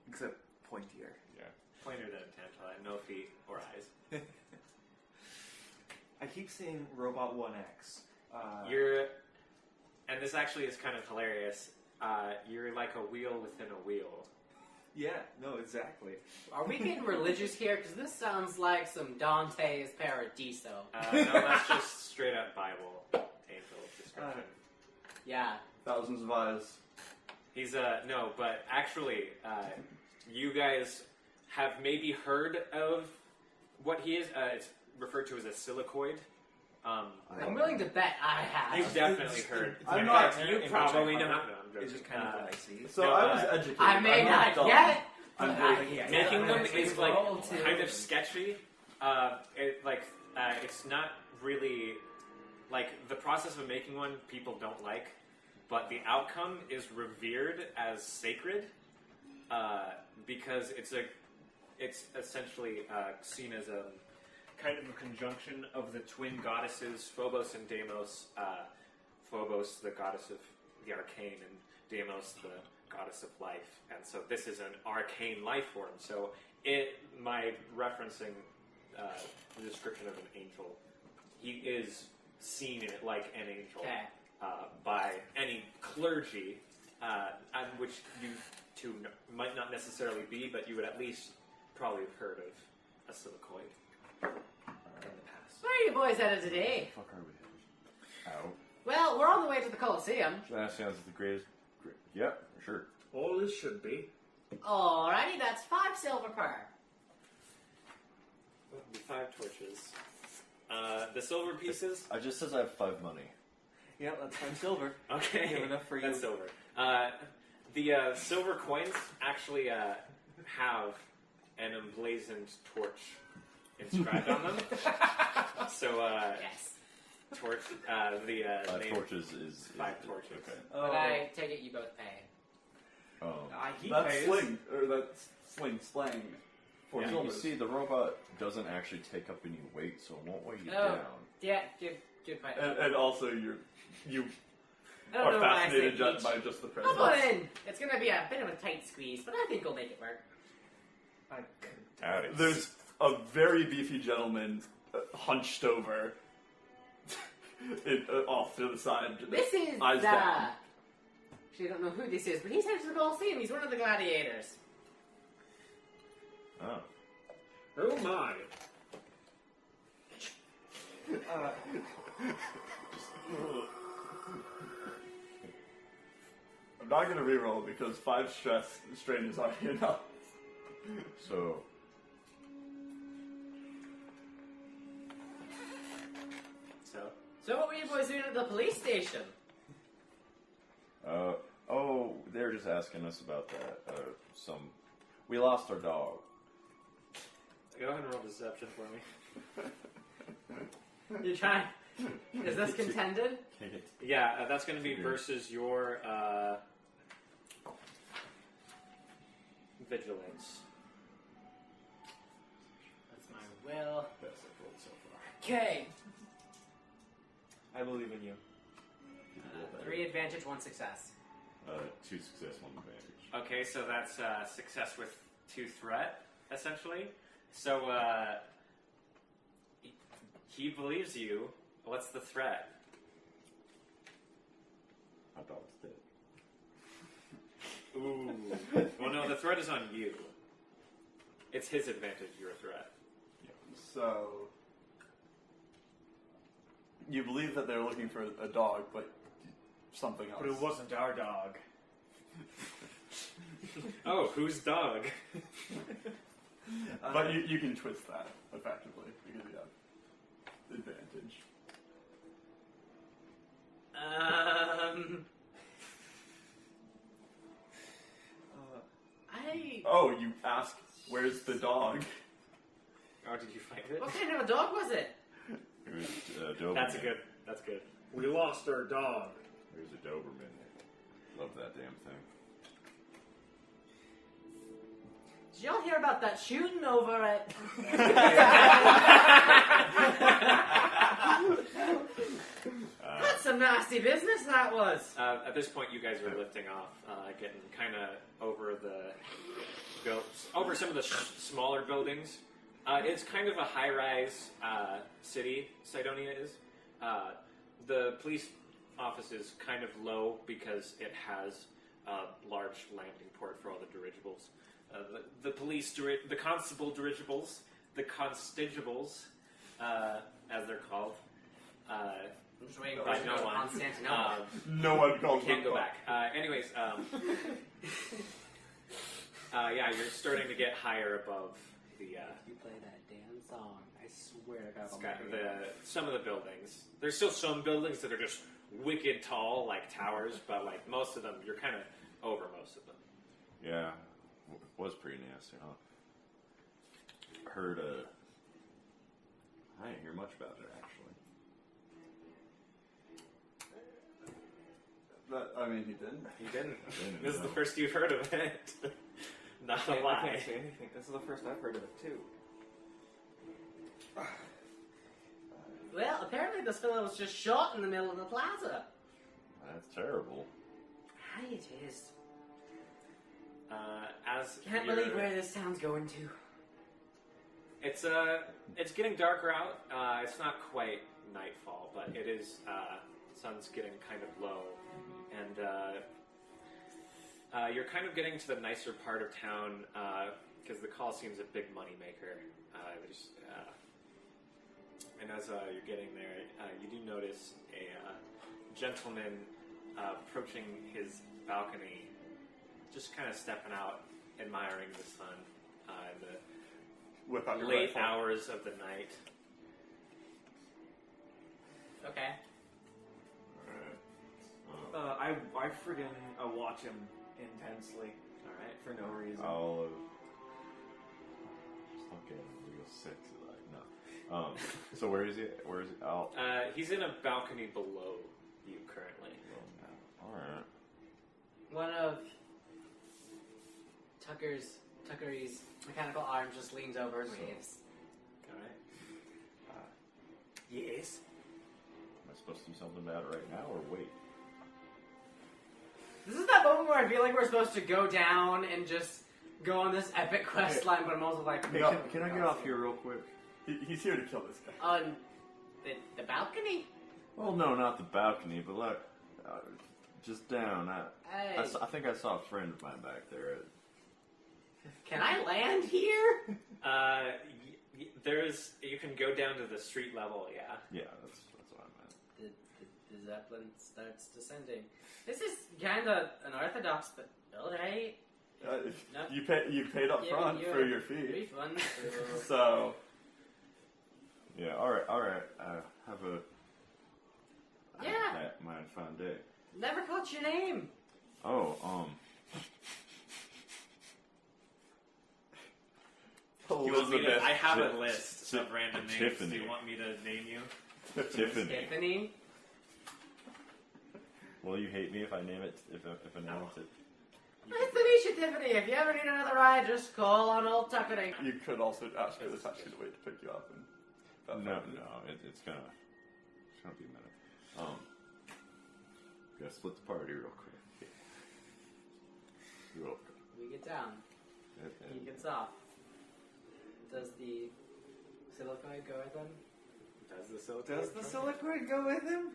Except pointier. Yeah. Pointer than Tantala, no feet or eyes. I keep seeing Robot 1X. And this actually is kind of hilarious. You're like a wheel within a wheel. Yeah, no, exactly. Are we getting religious here? Because this sounds like some Dante's Paradiso. No, that's just straight up Bible angel description. Yeah. Thousands of eyes. He's no, but actually, you guys have maybe heard of what he is. It's referred to as a silicoid. I'm willing to bet I have. You've definitely heard. I'm In not- fact, you probably know. No, I'm It's joking. just kind of what I see. So I was educated. I may I'm not dumb. yet. I'm but very- I- Making them we is like roll to- kind of sketchy. It's not really like the process of making one. People don't like, but the outcome is revered as sacred because it's essentially seen as a kind of a conjunction of the twin goddesses Phobos and Deimos. Phobos, the goddess of the arcane, and Deimos, the goddess of life. And so this is an arcane life form. So my referencing the description of an angel, he is seen like an angel by any clergy, on which you two might not necessarily be, but you would at least probably have heard of a silicoid in the past. Where are you boys headed today? Fuck are we? Out. Well, we're on the way to the Coliseum. That sounds the greatest. Yep, sure. All this should be. Alrighty, that's 5 silver per. 5 torches. The silver pieces. I just says I have 5 money. Yeah, that's 5 silver. Okay, You have enough for that's you. silver. The silver coins actually have an emblazoned torch inscribed on them. So, Yes. torch. The 5 name. torches is 5 torches. Okay. But I take it you both pay. He That's pays. sling, or that's slang. For Yeah, You silvers. see, the robot doesn't actually take up any weight, so it won't weigh you Oh. down. Yeah, good point. And also, you I don't are know why I fascinated say by just the Come presence. on in. It's gonna be a bit of a tight squeeze, but I think we'll make it work. I couldn't. Howdy. There's a very beefy gentleman hunched over off to the side. This is eyes down. Actually, I don't know who this is, but he's headed to the Coliseum. He's one of the gladiators. Oh. Oh my. I'm not gonna reroll because 5 strain is already enough. So, So what were you boys doing at the police station? they're just asking us about that. We lost our dog. Go ahead and roll deception for me. You're trying. Is this contended? Yeah, that's going to be versus your vigilance. That's my will. Best I've rolled so far. Okay. I believe in you. 3 advantage, 1 success. 2 success, 1 advantage. Okay, so that's success with 2 threat, essentially. So he believes you. What's the threat? My dog's dead. Ooh. Well, no, the threat is on you. It's his advantage, your threat. So, you believe that they're looking for a dog, but something else. But it wasn't our dog. Oh, whose dog? But you can twist that effectively because you have advantage. Oh, you ask, where's the dog? Oh, did you find it? What kind of a dog was it? It was Doberman. That's good. We lost our dog. There's a Doberman. Love that damn thing. Did y'all hear about that shooting over at... That's some nasty business that was. At this point, you guys are lifting off, getting kind of over over some of the smaller buildings. It's kind of a high-rise city. Cydonia is. The police office is kind of low because it has a large landing port for all the dirigibles. The police, the constable dirigibles, the constables, as they're called, I'm just waiting for By it to no go one. Constantinople. No one calls Can't them go fuck. back. Anyways, yeah, you're starting to get higher above the You play that damn song. I swear to God. sky, some of the buildings. There's still some buildings that are just wicked tall, like towers, but like most of them, you're kind of over most of them. Yeah, was pretty nasty, huh? Heard, I didn't hear much about it, actually. I mean, he didn't. You didn't. didn't, This is no. the first you've heard of it. Not a I lie. can't say anything. This is the first I've heard of it too. Well, apparently this fellow was just shot in the middle of the plaza. That's terrible. Aye, it is. As Can't you're- believe where this town's going to. It's getting darker out. It's not quite nightfall, but it is. Sun's getting kind of low, and you're kind of getting to the nicer part of town because the Coliseum's a big moneymaker. And as you're getting there, you do notice a gentleman approaching his balcony, just kind of stepping out, admiring the sun in Whip out the your late rifle. hours of the night. Okay. Alright. I friggin' watch him intensely All right. for no reason. I'll, just look at him real sexy, like, no. So where is he? Where is he? Oh. He's in a balcony below you currently. Alright. One of Tuckery's mechanical arm just leans over and waves. All right. Yes. Am I supposed to do something about it right now, or wait? This is that moment where I feel like we're supposed to go down and just go on this epic quest line, but I'm also like, Hey, Yeah. can I get off here real quick? He's here to kill this guy. on the balcony? Well, no, not the balcony, but like, just down. Hey, I think I saw a friend of mine back there. can I land here? You can go down to the street level. Yeah. Yeah, that's what I meant. The Zeppelin starts descending. This is kind of unorthodox, but alright. No. You paid up front for your fee. Refund. So Yeah, alright. Have a Yeah. my fun day. Never caught your name. Oh, You want me to, Elizabeth. I have a Ti- list Ti- of random names. Tiffany. Do you want me to name you? Tiffany. Tiffany. Will you hate me if I name it? If I name it? Nice to meet you, Tiffany. If you ever need another ride, just call on old Tuckery. You could also ask for the taxi to wait to pick you up. And No, it's gonna be a minute. Gotta split the party real quick. Real quick. We get down. He gets off. Does the silicoid go with him? Does the silicone? Does the Silicoid go with him?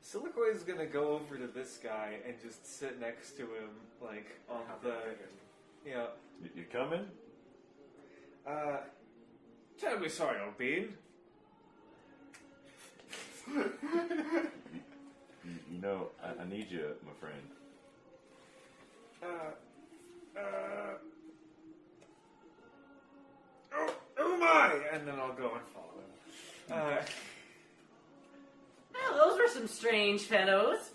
Silicoid is gonna go over to this guy and just sit next to him, like on the, you know, You coming? terribly sorry, old bean. You know, I need you, my friend. Oh my! And then I'll go and follow him. Well, those were some strange fellows.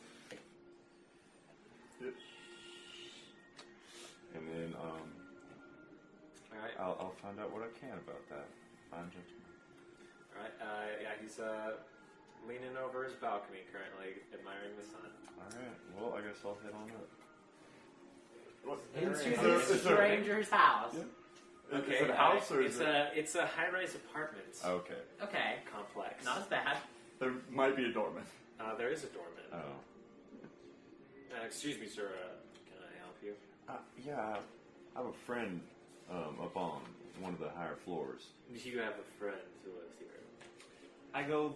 And then, All right. I'll find out what I can about that. Fine gentleman. All right. Yeah, he's leaning over his balcony currently, admiring the sun. Alright, well, I guess I'll head on up. Into Is this there- stranger's house. Yeah. Is it a house or is it's a high-rise apartment Okay. Okay, complex. not as bad. There might be a doorman. There is a doorman. Oh. Excuse me, sir. Can I help you? Yeah, I have a friend up on one of the higher floors. You have a friend who lives here. I go.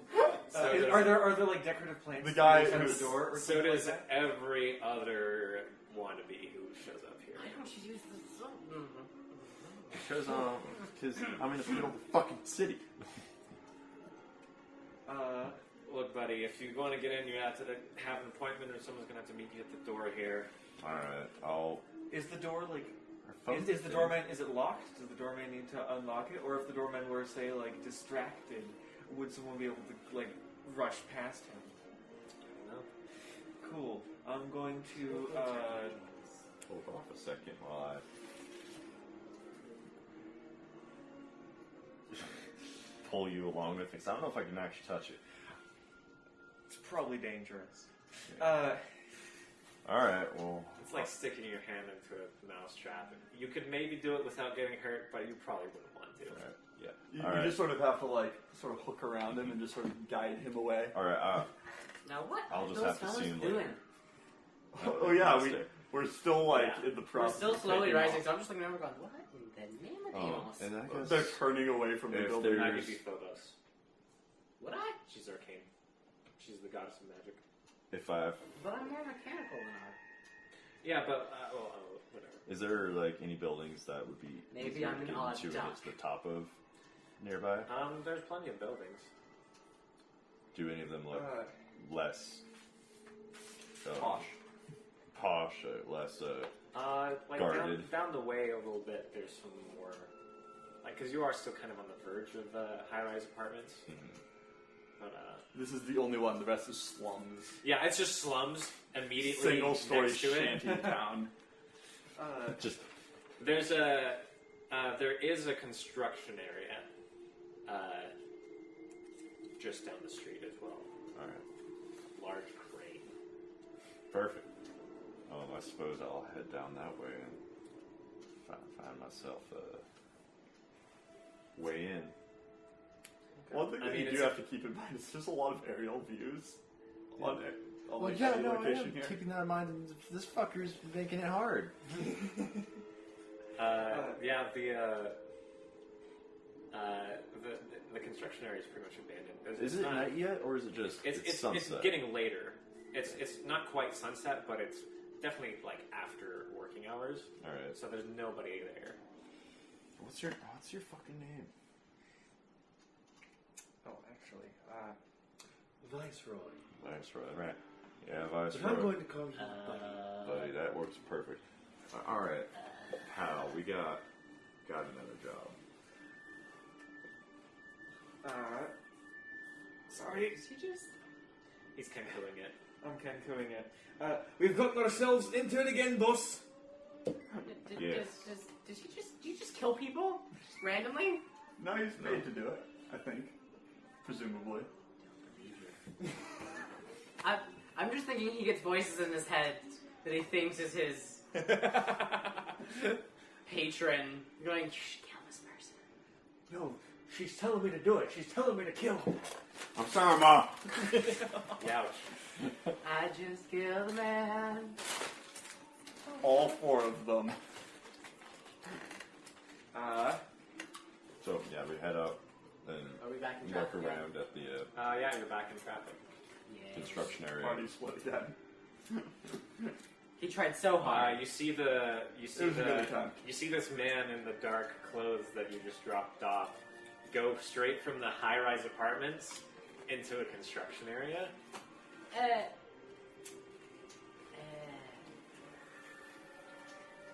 So Is- does- are there like decorative plants? The guy outside who's- the door, or So something does like that? every other wannabe who shows up here. Why don't you use the sun? Because I'm in the middle of the fucking city. look, buddy, if you want to get in, you have to have an appointment, or someone's gonna have to meet you at the door here. All right, I'll. Is the door like? Our phone's Is the thing. doorman? Is it locked? Does the doorman need to unlock it, or if the doorman were say like distracted, would someone be able to like rush past him? No. Cool. I'm going to. Hold off a second while I. Pull you along with me. 'Cause I don't know if I can actually touch it. It's probably dangerous. All right, well. It's like sticking your hand into a mouse trap. You could maybe do it without getting hurt, but you probably wouldn't want to. All right, yeah. You, All you right. just sort of have to like sort of hook around him and just sort of guide him away. All right. Now what I'll are just those have to fellas assume, doing? Oh yeah, we're still like Yeah. in the We're process. still of slowly taking rising, off. so I'm just looking over going, what in the name of Amos? And I guess They're turning away from the If building. they're- I could be Phobos. Would I? She's arcane. She's the goddess of magic. if I But I'm more mechanical than I. Yeah, but whatever. is there like any buildings that would be Maybe easier I'm to an get odd into and duck. it's the top of nearby? There's plenty of buildings. Do any of them look less Posh. less Like Guarded. down the way a little bit, there's some more. Like, because you are still kind of on the verge of high-rise apartments. But This is the only one. The rest is slums. yeah, it's just slums immediately Single-story next to it. shanty town. just There's there is a construction area just down the street as well. all right. Large crane. Perfect. I suppose I'll head down that way and find myself a way in. One thing I that mean, you do it's have to keep in mind is there's a lot of aerial views on any I location am here. keeping that in mind. This fucker's making it hard. Yeah, the construction area is pretty much abandoned. Is it night yet, or is it just It's sunset? getting later. It's not quite sunset, but it's definitely like after working hours. All right. So there's nobody there. What's your fucking name? Oh, actually, Viceroy. Viceroy. Right. Yeah, Viceroy. I'm going to call you Buddy, that works perfect. All right, pal, we got another job. Sorry, He's Kenkoing it. I'm Kenkoing it. We've gotten ourselves into it again, boss. Yes. Do you just kill people? Just randomly? No, he's paid to do it, I think. Presumably. I'm just thinking he gets voices in his head that he thinks is his patron going, you should kill this person. No, she's telling me to do it. She's telling me to kill him. I'm sorry, Ma. Ouch. I just killed a man. All four of them. So yeah, we head up and Are we back in look traffic? around at the Yeah, you're back in traffic. Yes. construction area. Party split again. He tried so hard. You see this man in the dark clothes that you just dropped off go straight from the high-rise apartments into a construction area.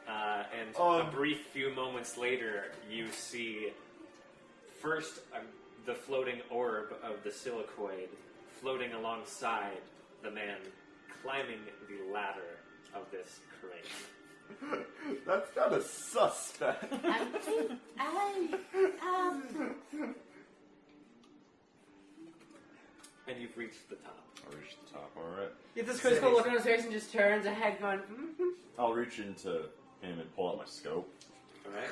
And a brief few moments later, you see first the floating orb of the silicoid floating alongside the man climbing the ladder of this crane. That's kind of suspect. And you've reached the top. I'll reach the top. All right. Get this critical look on his face and just turns ahead going, I'll reach into him and pull out my scope. Alright?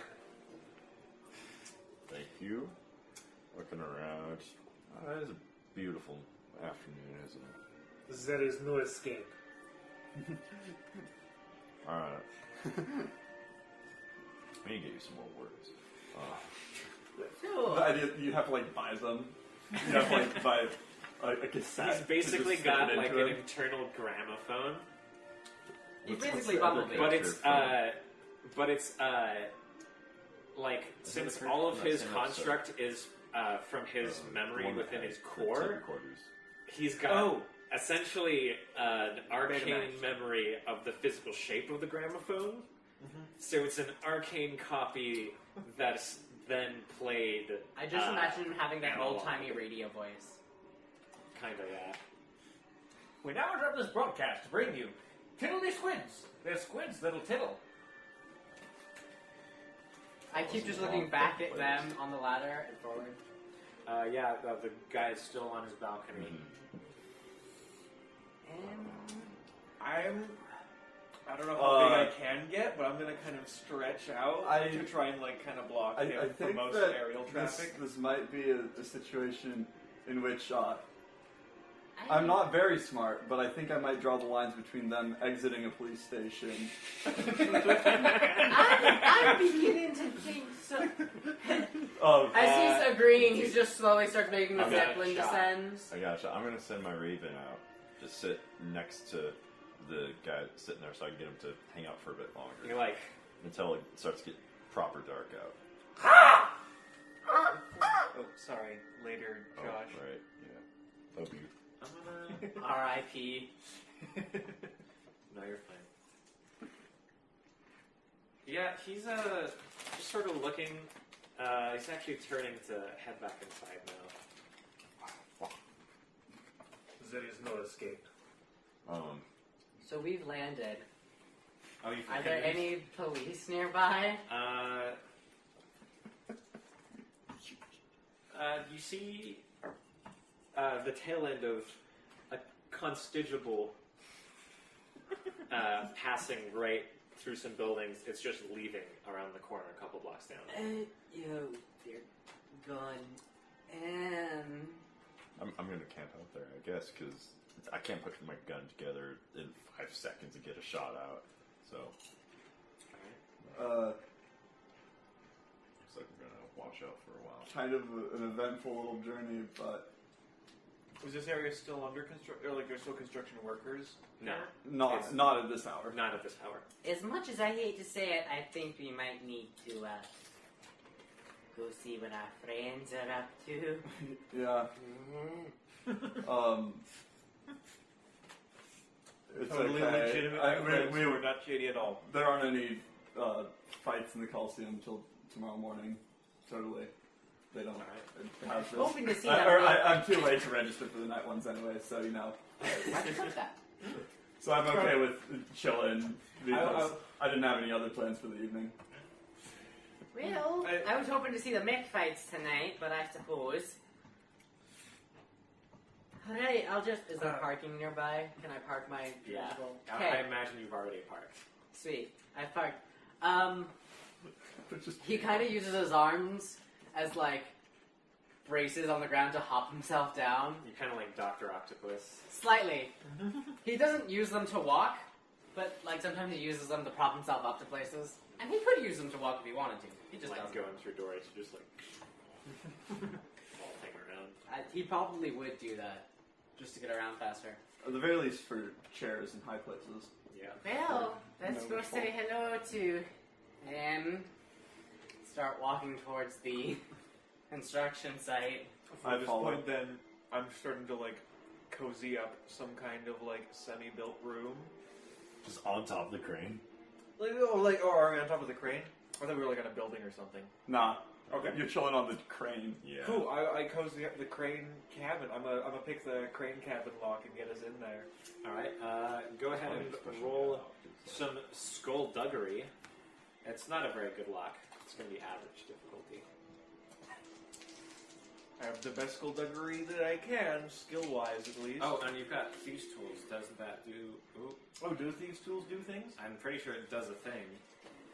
Thank you. Looking around. It is a beautiful afternoon, isn't it? There is no escape. Alright. I need to get you some more words. The idea that you have to like buy them. You have to like buy a cassette. He's basically to just got stick it like into an him. internal gramophone. He's What's basically the other Bumblebee. But picture it's like since the all of picture? his That's an episode. construct is from his The memory one that within has his the core, tape recorders. He's got essentially an arcane memory of the physical shape of the gramophone. So it's an arcane copy that's then played. I just imagine him having that analog. old-timey radio voice. Kinda, yeah. We now interrupt this broadcast to bring you Tiddly Squids. They're squids that'll tiddle. I keep just looking back at them on the ladder and forward. Yeah, the guy's still on his balcony. And I don't know how big I can get, but I'm gonna kind of stretch out to try and like kind of block him I from think most that aerial traffic. this might be a situation in which I'm not very smart, but I think I might draw the lines between them exiting a police station. I'm beginning to think so. As he's agreeing, he just slowly starts making the Zeppelin descends. I gotcha. I'm gonna send my Raven out. Just sit next to the guy sitting there so I can get him to hang out for a bit longer. You're like... Until it starts to get proper dark out. Oh, sorry. Later, Josh. Oh, right, yeah. Love you. R.I.P. No, you're fine. Yeah, he's just sort of looking. He's actually turning to head back inside now. Zeddy's no escape. So we've landed. Oh, you Are there any police nearby? You see the tail end of a constable passing right through some buildings. It's just leaving around the corner a couple blocks down. They're gone. And... I'm gonna camp out there, I guess, because I can't put my gun together in 5 seconds and get a shot out. So, looks like we're gonna watch out for a while. Kind of an eventful little journey, but Is this area still under construction? Or like there's still construction workers? No, not at this hour. not at this hour. as much as I hate to say it, I think we might need to go see what our friends are up to. Yeah. It's Totally okay. legitimate. We're not shady at all. There aren't any fights in the Coliseum until tomorrow morning. Totally. They don't have this. Hoping to see I'm too late to register for the night ones anyway, so you know. I put that. So I'm okay with chilling because I didn't have any other plans for the evening. Well, I was hoping to see the mech fights tonight, but I suppose. Alright, I'll just... Is there parking nearby? Can I park my Yeah. vehicle? I imagine you've already parked. Sweet. I parked. He kind of uses his arms as, like, braces on the ground to hop himself down. You're kind of like Dr. Octopus. Slightly. He doesn't use them to walk, but, like, sometimes he uses them to prop himself up to places. And he could use them to walk if he wanted to. He just like doesn't. going through doors, you just like vaulting around. He probably would do that, just to get around faster. At the very least for chairs in high places. Yeah. Well, let's No go fault. say hello to him. Start walking towards the construction site. I At this follow. point, then I'm starting to like cozy up some kind of like semi-built room. Just on top of the crane. Or are we on top of the crane? I thought we were like on a building or something. Nah. Okay. You're chilling on the crane. Yeah. Cool. I cozy up the crane cabin. I'm gonna pick the crane cabin lock and get us in there. Alright, go ahead and roll some skullduggery. It's not a very good lock. It's going to be average difficulty. I have the best skullduggery that I can, skill-wise at least. Oh, and you've got Thieves' Tools. Doesn't that do... Ooh, Oh, do Thieves' Tools do things? I'm pretty sure it does a thing.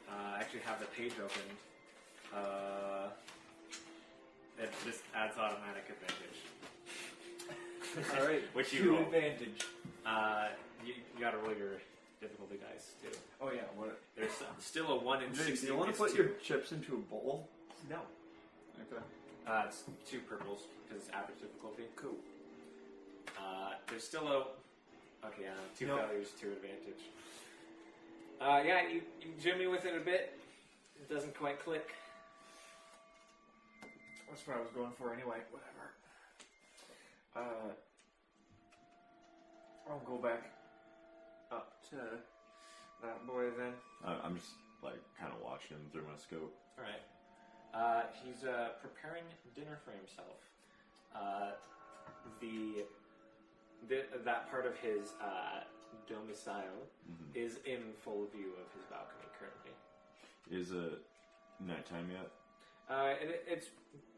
I actually have the page opened. It just adds automatic advantage. Alright, Which you 2 roll. advantage. You gotta roll your difficulty dice, too. Oh yeah, what? There's still a 1 in 60. Do you want to put your chips into a bowl? No. Okay. It's 2 purples, because it's average difficulty. Cool. There's still a... Okay, 2 No. failures, 2 advantage. Yeah, you jimmy with it a bit. It doesn't quite click. That's what I was going for anyway. Whatever. I'll go back up to that boy then. I'm just like kind of watching him through my scope. All right. He's preparing dinner for himself. That part of his domicile is in full view of his balcony currently. Is it nighttime yet? It's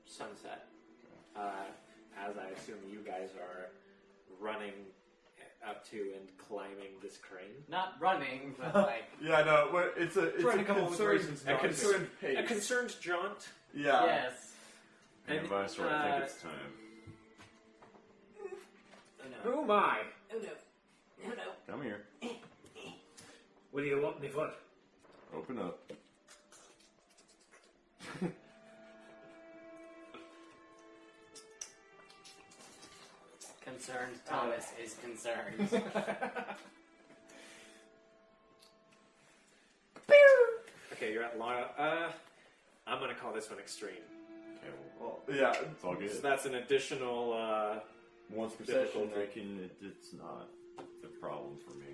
sunset. As I assume you guys are running up to and climbing this crane. Not running, but like... Yeah, no, it's a concerned jaunt. Yeah. Yes. And Viceroy, I think it's time. Oh no. Who am I? Oh no. Oh no. Come here. What do you want me for? Open up. Concerned Thomas is concerned. Okay, you're at Laura. I'm gonna call this one extreme. Okay, Well, yeah. it's all good. So that's an additional. Once per session, difficulty. it's not a problem for me.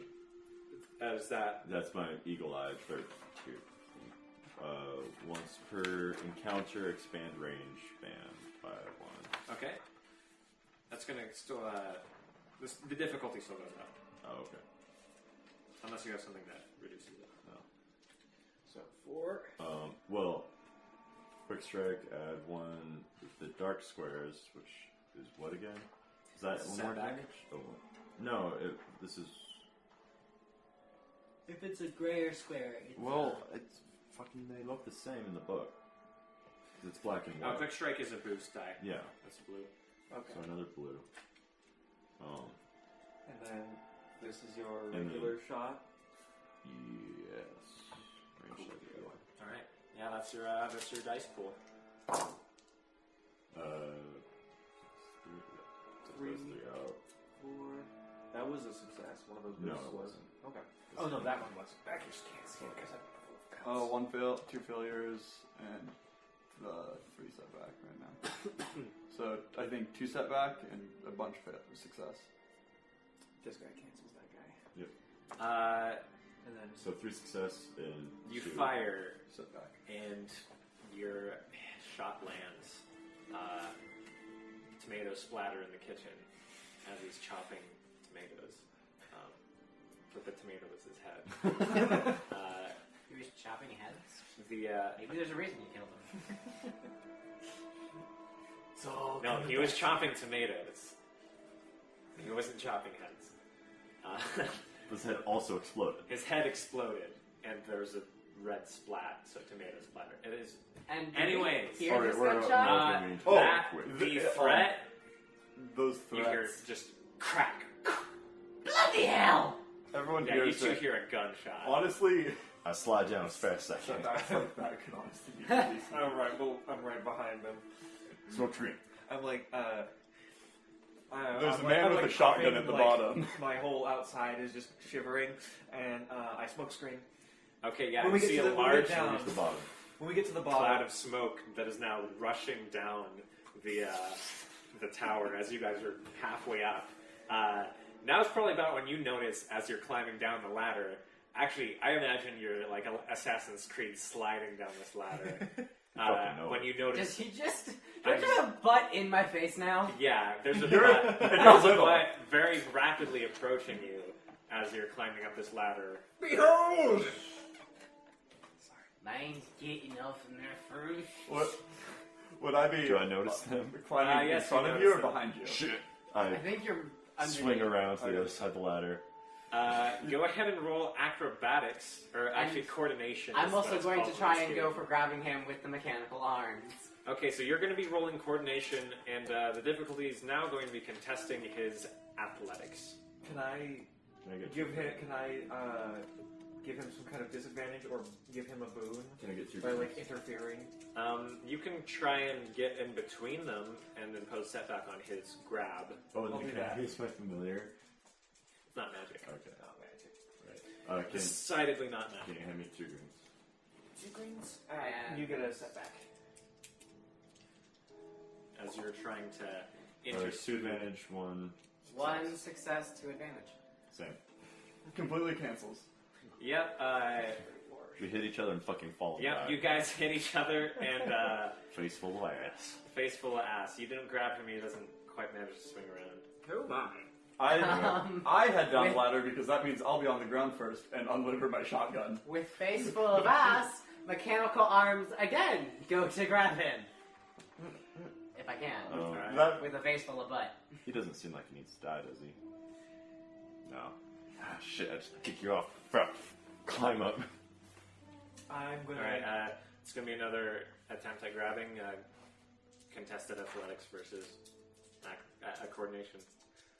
Is that? That's my eagle-eyed 32. Once per encounter, expand range band by 1. Okay. That's gonna still. The difficulty still goes up. Oh, okay. Unless you have something that reduces it. No. So 4. Well, quick strike, add 1 with the dark squares, which is what again? Is that one more Setback. damage? Oh, no, this is... If it's a grayer square, it's Well, it's fucking, they look the same in the book. It's black and white. Quick strike is a boost die. Yeah, That's blue. Okay. so another blue. And then this is your And regular shot. Yes. Range check, yeah. All right. Yeah, that's your dice pool. Three. 3 out. 4. That was a success. One of those No, boosts it was. wasn't. Okay. Oh no, that one was. I just can't see it because I'm full of guns. 1 fail, 2 failures, and 3 setback right now. So I think 2 setback and a bunch of success. This guy cancels that guy. Yep. And then So 3 success and You 2 fire, Setback. and your shot lands. Tomatoes splatter in the kitchen as he's chopping tomatoes. But the tomato was his head. He was chopping heads. The Maybe there's a reason you killed him. It's all no, coming he was back. chopping tomatoes. He wasn't chopping heads. His head also exploded. His head exploded, and there's a red splat, so tomato splatter. It is. And Anyways. hear Alright, this we're gunshot? moving Oh, That quick. the threat, Those you hear threats. just crack. Bloody hell! Everyone Yeah, you hears two it. hear a gunshot. Honestly, I slide down as fast as I can. that could honestly be really I'm right behind them. Smoke screen. I'm like, There's I'm a man I'm with a shotgun at the bottom. My whole outside is just shivering, and I smoke screen. Okay, yeah, When you we get see to a the- when we large get down- Where's the bottom? When we get to the cloud bottom, of smoke that is now rushing down the tower as you guys are halfway up. Now it's probably about when you notice as you're climbing down the ladder. Actually, I imagine you're like Assassin's Creed sliding down this ladder. fucking know When it. you Does notice, he just... Do I just have a butt in my face now? yeah, there's a You're- butt, you're there's a little. butt very rapidly approaching you as you're climbing up this ladder. Behold! Mine's getting off in their fruit. What? Would I be Do I notice them? climbing yes, in front you of you or notice them. behind you? Shit. I I think you're swing underneath. around to the other side of the ladder. Go ahead and roll acrobatics, or actually coordination. I'm is also what it's going called to in try this and game. go for grabbing him with the mechanical arms. Okay, so you're going to be rolling coordination, and the difficulty is now going to be contesting his athletics. can I Can I get give him? Can I give him some kind of disadvantage or give him a boon Can I get 2 by like interfering? You can try and get in between them and impose setback on his grab. Oh, I'll and do can that. I use my familiar? It's not magic. Okay. Oh, magic. Right. Decidedly not Can magic. you hand me 2 greens? 2 greens. And- You get a setback. As you're trying to Alright, 2 intercede. advantage, 1. One success, 2 advantage. Same. Completely cancels. Yep. We hit each other and fucking fall. Yep. back. You guys hit each other and Face full of ass. face full of ass. You didn't grab him. He doesn't quite manage to swing around. Oh my. I head down the ladder because that means I'll be on the ground first and unlimber my shotgun. With face full of ass, mechanical arms again go to grab him. If I can. Alright. That, With a face full of butt. He doesn't seem like he needs to die, does he? No. Ah, shit, I just kick you off. Fuck. Climb up. I'm gonna. Alright, it's gonna be another attempt at grabbing. Contested athletics versus coordination.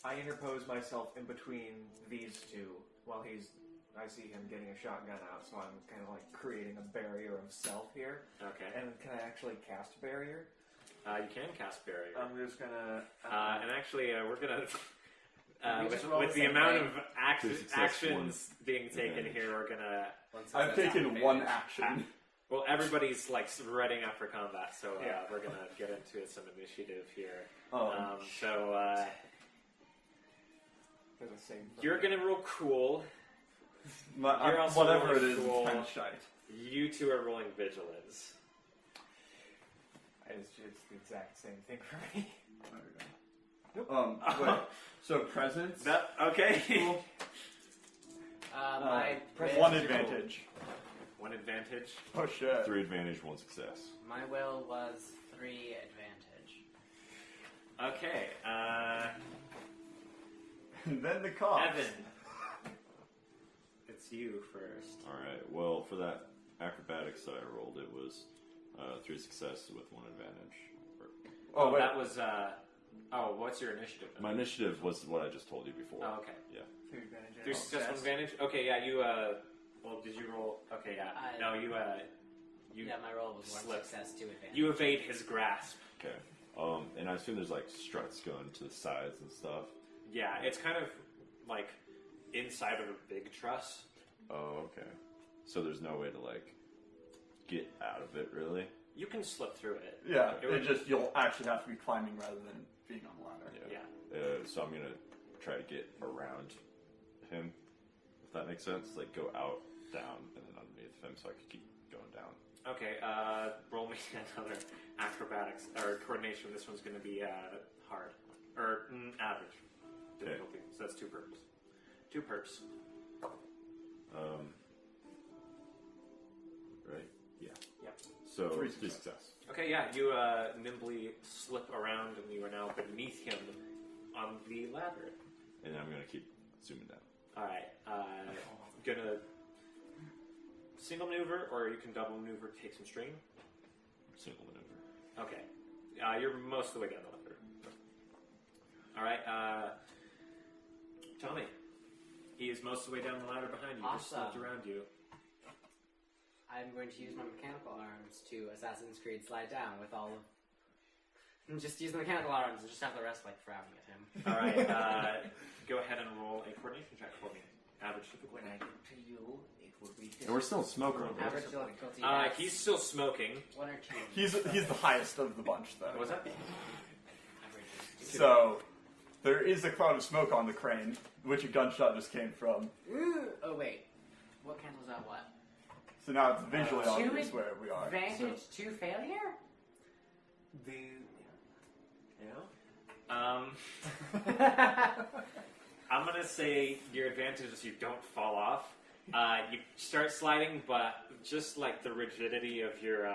I interpose myself in between these two while I see him getting a shotgun out, so I'm kind of like creating a barrier of self here. Okay. And can I actually cast barrier? You can cast barrier. I'm just gonna. And actually, we're gonna. We just roll with the the same amount thing. of Two success, actions being taken advantage. here, we're gonna. I've taken one action. Well, everybody's like readying up for combat, so we're gonna get into some initiative here. They're the same. You're gonna roll cool. My, also whatever it really is, cool. it's kind of shite. You two are rolling vigilance. It's the exact same thing for me. Wait. So presence. That okay? Cool. My One advantage. One advantage. Oh shit. 3 advantage, 1 success. My will was 3 advantage. Okay. And then the cops. Evan. It's you first. Alright, well, for that acrobatics that I rolled, it was 3 success with 1 advantage. Oh wait. That was. What's your initiative? My initiative was what I just told you before. Oh, okay. Yeah. 3 advantage. Three success, one advantage. Okay, yeah. You. Well, did you roll? Okay, yeah. No, you. Yeah, my roll was 1 slip. success, 2 advantage. You evade his grasp. Okay. And I assume there's like struts going to the sides and stuff. Yeah, it's kind of like inside of a big truss. Oh, okay. So there's no way to like get out of it, really? You can slip through it. Yeah, It would- you'll actually have to be climbing rather than being on the ladder. Yeah. So I'm gonna try to get around him, if that makes sense. Like go out, down, and then underneath him, so I can keep going down. Okay. Roll me another acrobatics or coordination. This one's going to be hard or average difficulty. So that's 2 perps. 2 perps. Right? Yeah. Yep. So 3 3 success. success. Okay, yeah, you nimbly slip around and you are now beneath him on the ladder. And I'm gonna keep zooming down. Alright, gonna single maneuver or you can double maneuver, take some strain. Single maneuver. Okay, you're most of the way down the ladder. Alright, Tommy. He is most of the way down the ladder behind you, just slipped Awesome. around you. I'm going to use my mechanical arms to Assassin's Creed slide down with all of... Just use the mechanical arms and just have the rest, like, frowning at him. Alright, go ahead and roll a coordination check for me. Average difficulty. When I get to you, it will be. And we're still smoking. Average difficulty. He's still smoking. 1 or 2. He's the highest of the bunch, though. What was that? Average is 2. So there is a cloud of smoke on the crane, which a gunshot just came from. Ooh, oh, wait. What cancels out what? So now it's visually Two obvious where we are. Advantage to failure? I'm gonna say your advantage is you don't fall off. You start sliding, but just like the rigidity of your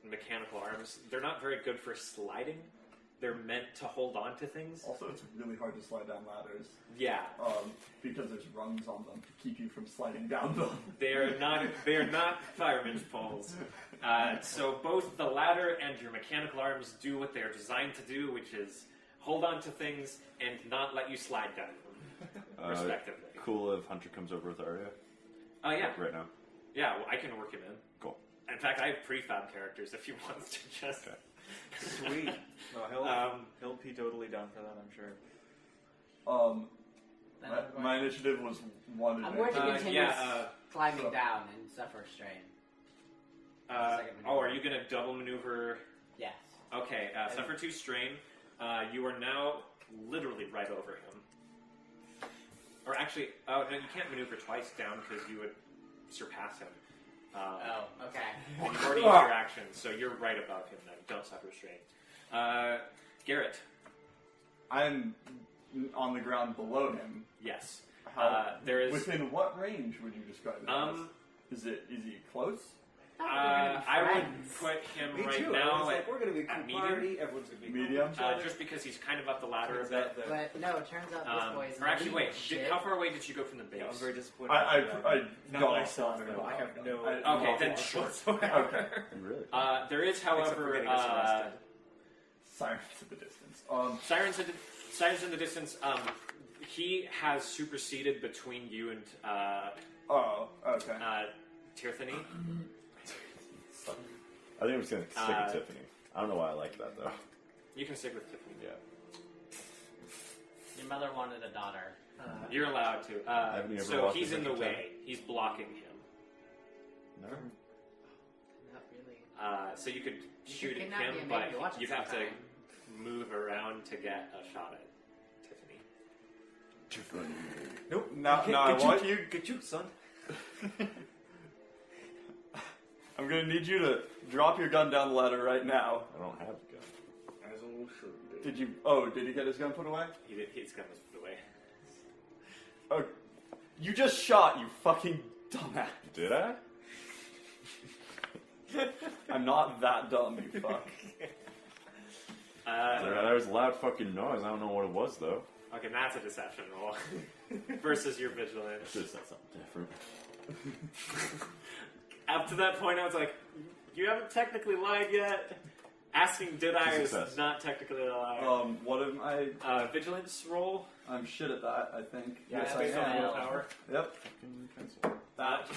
mechanical arms, they're not very good for sliding. They're meant to hold on to things. Also, it's really hard to slide down ladders Yeah, because there's rungs on them to keep you from sliding down them. they're not fireman's poles. So both the ladder and your mechanical arms do what they're designed to do, which is hold on to things and not let you slide down them, respectively. Cool if Hunter comes over with Arya. Yeah. Right now. Yeah, well, I can work him in. Cool. In fact, I have prefab characters if he wants to just... Okay. Sweet. No, he'll be totally down for that, I'm sure. Then I'm going- My initiative was 1 I'm going to advantage. continue yeah, climbing down and suffer strain. are you going to double maneuver? Yes. Okay, suffer 2 strain. You are now literally right over him. Or actually, oh no, you can't maneuver twice down because you would surpass him. Oh, okay. And you've already used your action, so you're right above him then. Don't suffer strain. Garrett. I'm on the ground below him. Yes. How, there is. Within what range would you describe it as? Is he close? I would put him Me right too. now Like, we're gonna be a at cool party. Everyone's gonna be Medium? just because he's kind of up the ladder a bit. But no, it turns out this boy is Or actually, elite wait. shit. How far away did you go from the base? Yeah, I'm very disappointed. I not got myself. off. No, I have no. Okay, then sure. Okay. Really? There is, Except for however, getting us arrested. Sirens at the distance. Sirens in the distance. He has superseded between you and Oh, okay. Tirthany. I think I'm just gonna stick with Tiffany. I don't know why I like that though. You can stick with Tiffany. Yeah. Your mother wanted a daughter. You're allowed to. Haven't you ever So watched he's in the Adventure way. He's blocking him. No. Not really. So you could You shoot could at kidnap me him, and but make me watch it you'd have to sometime. move around to get a shot at Tiffany. Nope. Now I want you. Get you, son. I'm gonna need you to drop your gun down the ladder right now. I don't have a gun. As a little shirt. Did you? Oh, did he get his gun put away? His gun was put away. Oh, you just shot, you fucking dumbass. Did I? I'm not that dumb, you fuck. There was a loud fucking noise. I don't know what it was though. Okay, that's a deception roll versus your vigilance. I should have said something different. Up to that point, I was like, "You haven't technically lied yet." Asking "Did I?" is Success. not technically a lie. What am I? Vigilance roll. I'm shit at that, I think. Yeah, yes, it's I based on am. willpower. Yep. Cancel. That.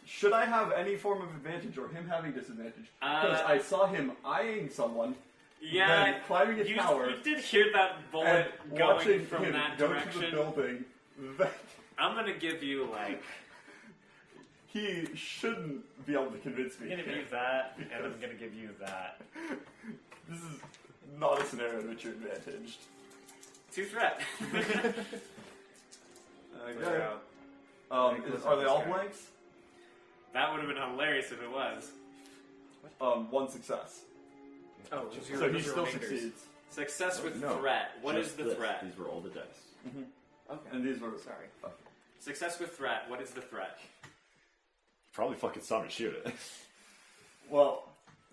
Should I have any form of advantage or him having disadvantage? Because Uh, I saw him eyeing someone, Yeah, then climbing a tower, you did hear that bullet and going watching from him that go direction. to the building. That I'm gonna give you like. he shouldn't be able to convince me. I'm gonna give you that, and I'm gonna give you that. This is not a scenario in which you're advantaged. 2 threat. Okay. Are they all blanks? That would have been hilarious if it was. One success. Oh, So he still succeeds. Success with No, threat. What is just the this. threat? These were all the dice. Okay. And these were Sorry. Success with threat. What is the threat? Probably fucking saw me shoot it. Well,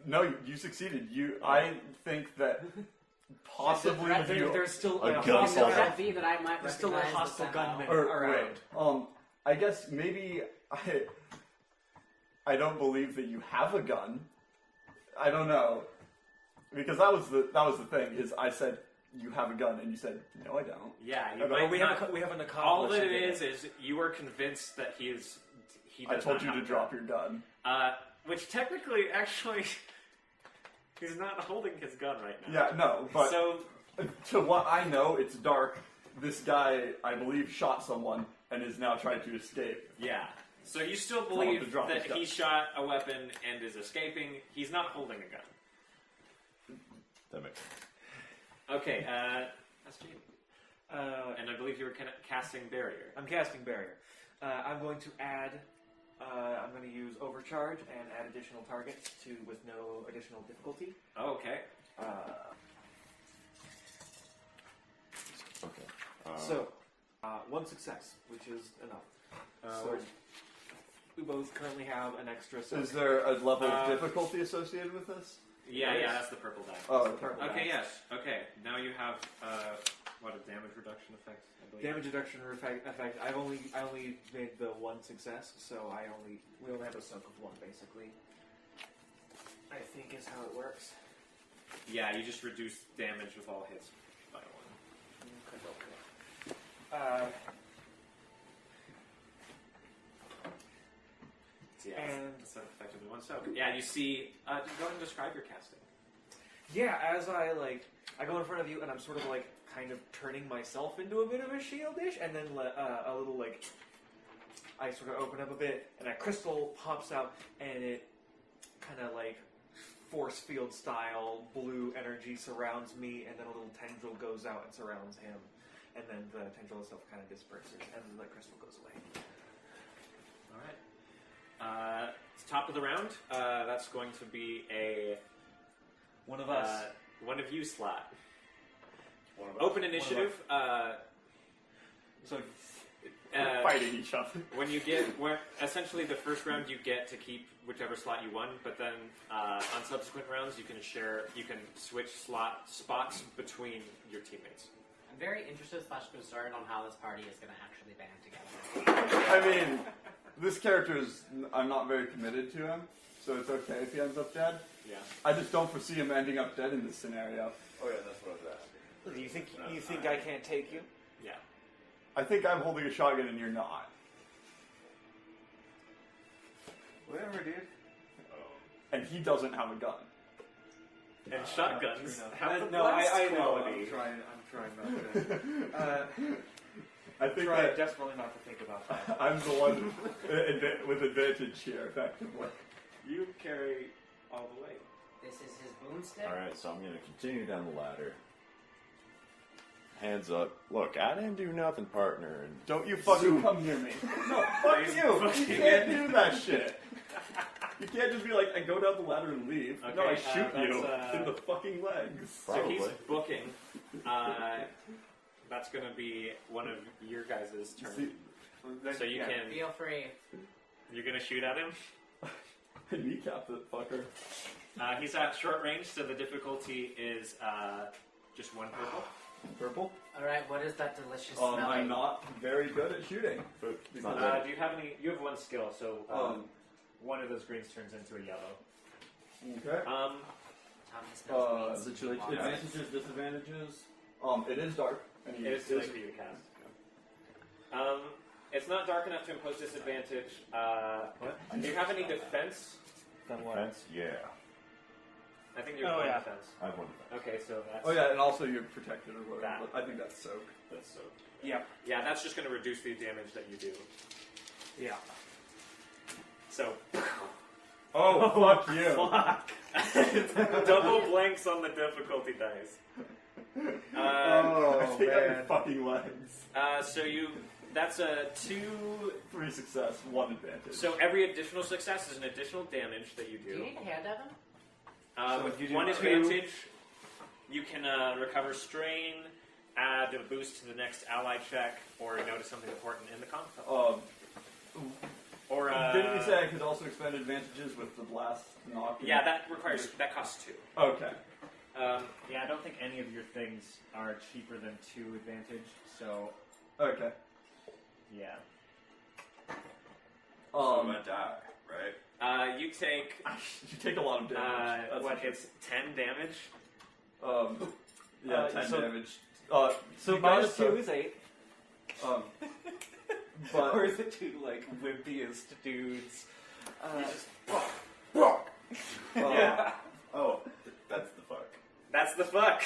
no, you succeeded. I think that possibly There's still A a gun Could assault. that be that I might There's still a recognize the hostile sound? gunman. or around. wait, I guess maybe I don't believe that you have a gun. I don't know, because that was the thing. Is I said you have a gun, and you said no, I don't. Yeah, you Okay, might we not- have an accomplice. all that it is you are convinced that he is. He I does told not you have to a drop gun. your gun. Which technically, actually, he's not holding his gun right now. Yeah, no, but So to what I know, it's dark. This guy, I believe, shot someone and is now trying to escape. yeah. So you still him to believe drop that his gun. he shot a weapon and is escaping. He's not holding a gun. That makes sense. Okay, that's Jamie. And I believe you were casting barrier. I'm casting barrier. I'm going to add. I'm going to use overcharge and add additional targets with no additional difficulty. Oh, okay. Okay. So, one success, which is enough. So, we both currently have an extra. Is there a level of difficulty associated with this? Yeah, that's the purple die. Oh, Purple Okay, die. yes. Okay, now you have what a damage reduction effect. I believe. Damage reduction effect. I only made the one success, so we only have a soak of one basically. I think is how it works. Yeah, you just reduce damage with all hits by 1. So yeah, And- that's effectively 1 soak. Yeah, you see. Go ahead and describe your casting. Yeah, as I go in front of you, and I'm sort of kind of turning myself into a bit of a shield-ish, and then a little I sort of open up a bit, and a crystal pops out, and it kind of force field style blue energy surrounds me, and then a little tendril goes out and surrounds him, and then the tendril itself kind of disperses, and the crystal goes away. All right. Top of the round. That's going to be a One of us. one of you slot. One of us. Open initiative. So Fighting each other. When you essentially the first round you get to keep whichever slot you won, but then on subsequent rounds you can switch spots between your teammates. I'm very interested / concerned on how this party is going to actually band together. I mean, this character I'm not very committed to him, so it's okay if he ends up dead. Yeah. I just don't foresee him ending up dead in this scenario. Oh yeah, that's what I was asking. you think I can't take you? Yeah. I think I'm holding a shotgun and you're not. Whatever, dude. And he doesn't have a gun. And shotguns. No, I know. quality. I'm trying not to. I think Try that desperately not to think about that. I'm the one with advantage here, effectively. You carry all the way. This is his boomstick. Alright, so I'm going to continue down the ladder. Hands up. Look, I didn't do nothing, partner. And Don't you fucking come near me. No, fuck you. You can't do that shit. You can't just be like, I go down the ladder and leave. No, I Okay, shoot you that's, in the fucking legs. So he's Probably. booking. That's going to be one of your guys' turns. So you can. Feel free. You're going to shoot at him. Kneecap that fucker. He's at short range, so the difficulty is just one purple. Purple? Alright, what is that delicious smelling? I'm not very good at shooting. But Do you have any? You have one skill, so one of those greens turns into a yellow. Okay. Tommy smells meat. Situation, advantages, disadvantages. It is dark. It is too late for you to cast. It's not dark enough to impose disadvantage. What? Do you have any defense? Defense? Yeah. I think you're one defense. I have one defense. Okay, so that's. Oh yeah, and also you're protected or whatever. That. But I think that's soak. That's so. Yeah. Yeah, that's just going to reduce the damage that you do. Yeah. So. Oh, fuck you. Fuck. Double blanks on the difficulty dice. I think I have fucking legs. So that's a 2. 3 success, 1 advantage. So every additional success is an additional damage that you Do you do. need a hand, Evan? So With if you do 1 2 advantage, you can recover strain, add a boost to the next ally check, or notice something important in the combat. Or didn't you say I could also expend advantages with the blast knock? Yeah, that costs 2. Okay. Yeah, I don't think any of your things are cheaper than 2 advantage, so Okay. yeah. So I'm gonna die, right? You take You take a lot of damage. That's it's 10 damage. Yeah, 10 so- damage. So minus 2 is 8. But Or is it 2 like wimpiest dudes? Yeah. Oh, that's the fuck. That's the fuck.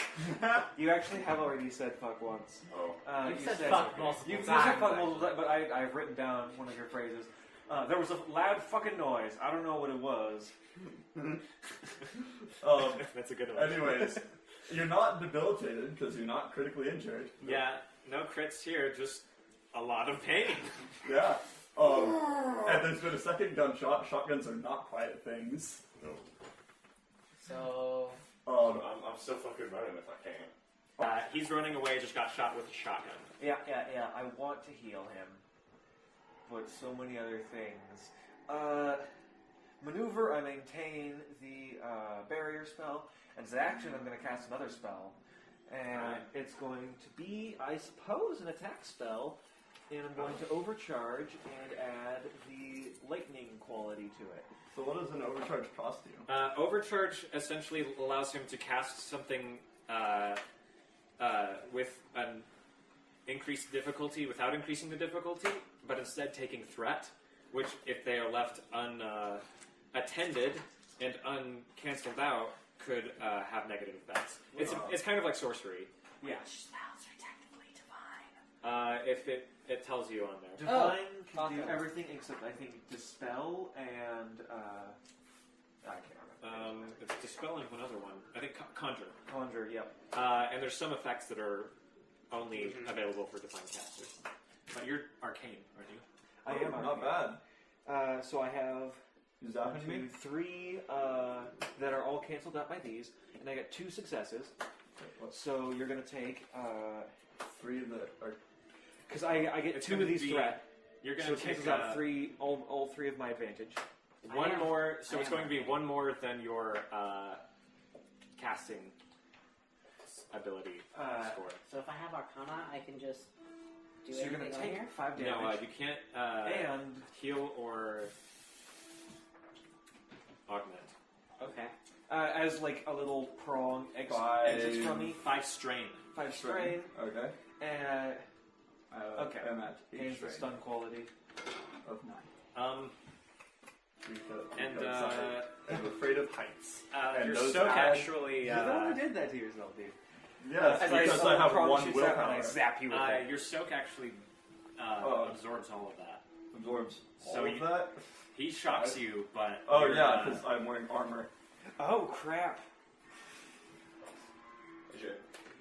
You actually have already said fuck once. Oh. You've said fuck multiple You've times. said fuck multiple times, but I've written down one of your phrases. There was a loud fucking noise. I don't know what it was. That's a good one. anyways, you're not debilitated because you're not critically injured. Yeah, no crits here, just a lot of pain. Yeah. And there's been a second gunshot. Shotguns are not quiet things. No. So, I'm still fucking running if I can. He's running away, just got shot with a shotgun. Yeah. I want to heal him, but so many other things. Maneuver, I maintain the barrier spell, and as an action, I'm going to cast another spell, and it's going to be, I suppose, an attack spell, and I'm going to overcharge and add the lightning quality to it. So what does an overcharge cost you? Overcharge essentially allows him to cast something with an increased difficulty without increasing the difficulty, but instead taking threat, which if they are left unattended and uncancelled out, could have negative effects. It's kind of like sorcery. Yeah. spells are technically divine. If it tells you on there. Divine can awesome. do everything except, I think, Dispel and, I can't remember. It's Dispel and one other one. I think Conjure. Conjure, yep. And there's some effects that are only available for defined casters. But you're arcane, aren't you? I am not bad. So I have Is that 1, 2, 3 that are all canceled out by these, and I got 2 successes. So you're going to take 3 that are. because I get It's 2 of gonna these be- threat. You're So going it to take cancels out 3, all 3 of my advantage. one I am- more. So I it's am going to be arcane. one more than your casting ability score. So if I have Arcana, I can just do So you're going anything to on take here? 5 No, damage. you can't and heal or augment. Okay. as like a little prong exits from me. 5 strain. 5 strain. Okay. And okay. I'm at 8 gains the strain stun quality. of 9. And I'm afraid of heights. And your those soak add- actually. You're the one who did that to yourself, dude. Yes, As because a I have prong 1 shoots out and I willpower. zap you with it. Your soak actually Oh. absorbs all of that. Absorbs So all of you- that? He shocks you, but Oh you're, yeah, because I'm wearing armor. Oh crap!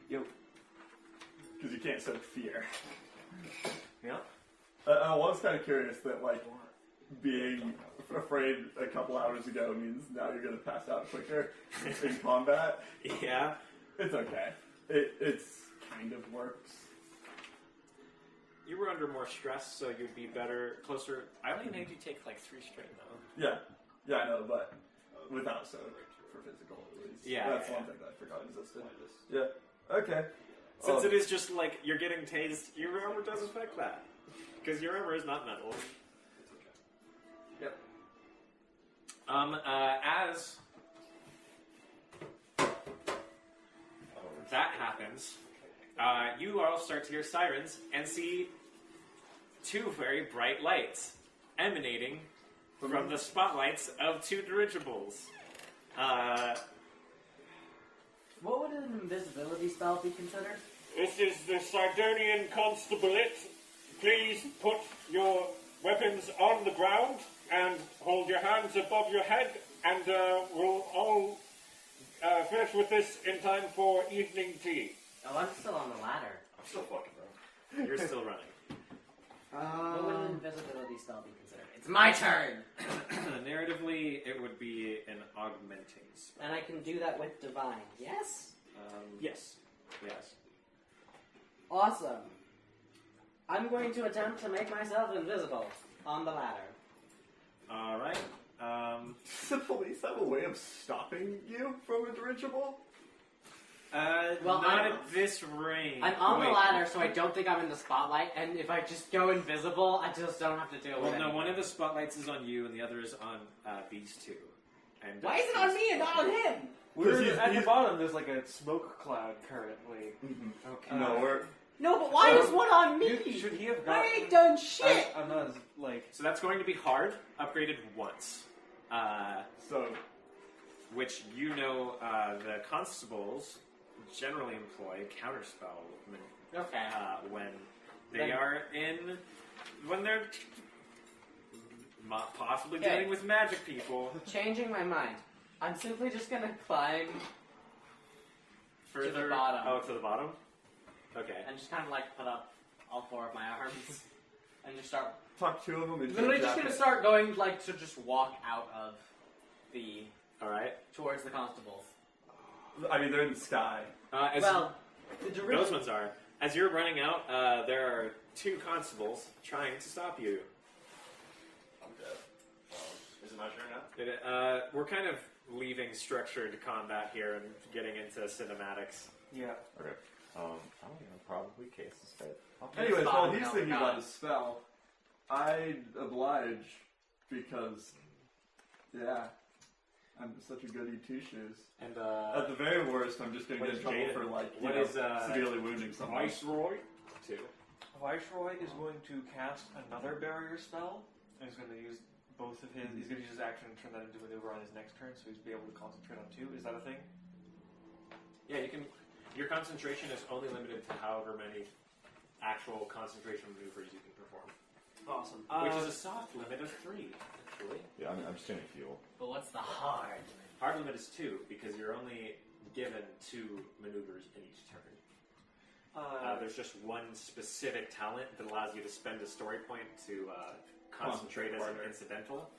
Yo, Because you can't sense fear. yeah. I was kind of curious that, like, being afraid a couple hours ago means now you're going to pass out quicker in combat. yeah. It's okay. It's kind of works. You were under more stress, so you'd be better, closer. I only made you take like 3 strain though. Yeah, I know, but without soak for physical at least. Yeah, That's yeah, one thing that I forgot existed. Yeah, okay. Since it is just like you're getting tased, your armor does affect that. Because your armor is not metal. Yep. As that happens, you all start to hear sirens and see 2 very bright lights emanating from the spotlights of 2 dirigibles. What would an invisibility spell be considered? This is the Cydonian Constabulate. Please put your weapons on the ground and hold your hands above your head, and we'll all finish with this in time for evening tea. Oh, I'm still on the ladder. I'm still fucking bro. You're still running. What would an invisibility spell be considered? It's my turn! Narratively, it would be an augmenting spell. And I can do that with Divine, yes? Yes. Yes. Awesome. I'm going to attempt to make myself invisible on the ladder. Alright. Does the police have a way of stopping you from a dirigible? Well, not I'm- at this range. I'm on the Wait. ladder, so I don't think I'm in the spotlight, and if I just go invisible, I just don't have to deal with Well, it. no, one of the spotlights is on you, and the other is on these 2. And Why is it on me and not on him? We're he's- at the he's- bottom. There's like a smoke cloud currently. Okay. No, we're... No, but why is one on me? Should he have I gotten? ain't done shit! I'm not as like. So that's going to be hard, upgraded once. So, Which you know the constables generally employ counterspell Okay. when they Then- are when they're possibly Okay. dealing with magic people. Changing my mind. I'm simply just gonna climb Further, bottom. Oh, to the bottom? Okay. and just kind of like put up all 4 of my arms and just start. tuck 2 of them into Literally your just jacket. gonna start going like to just walk out of the Alright. towards the constables. I mean, they're in the sky. Well, the Those derivative. ones are. As you're running out, there are 2 constables trying to stop you. I'm dead. Is it my turn now? We're kind of leaving structured combat here and getting into cinematics. Yeah. Okay. I don't know. Probably case the spell. Anyways, while Spot, he's no, thinking God. about his spell, I oblige because, yeah, I'm such a goody two-shoes. And At the very worst, I'm just going to what get in is trouble Jaden? for, like, What you know, is, severely wounding someone. Viceroy 2. Viceroy is going to cast another barrier spell, and he's going to use both of his. He's going to use his action and turn that into maneuver on his next turn, so he's be able to concentrate on 2. Is that a thing? Yeah, you can. Your concentration is only limited to however many actual concentration maneuvers you can perform, Awesome. which is a soft limit of 3, actually. Yeah, I'm just gonna heal. But what's the hard? Hard limit is 2 because you're only given 2 maneuvers in each turn. There's just one specific talent that allows you to spend a story point to concentrate as an incidental.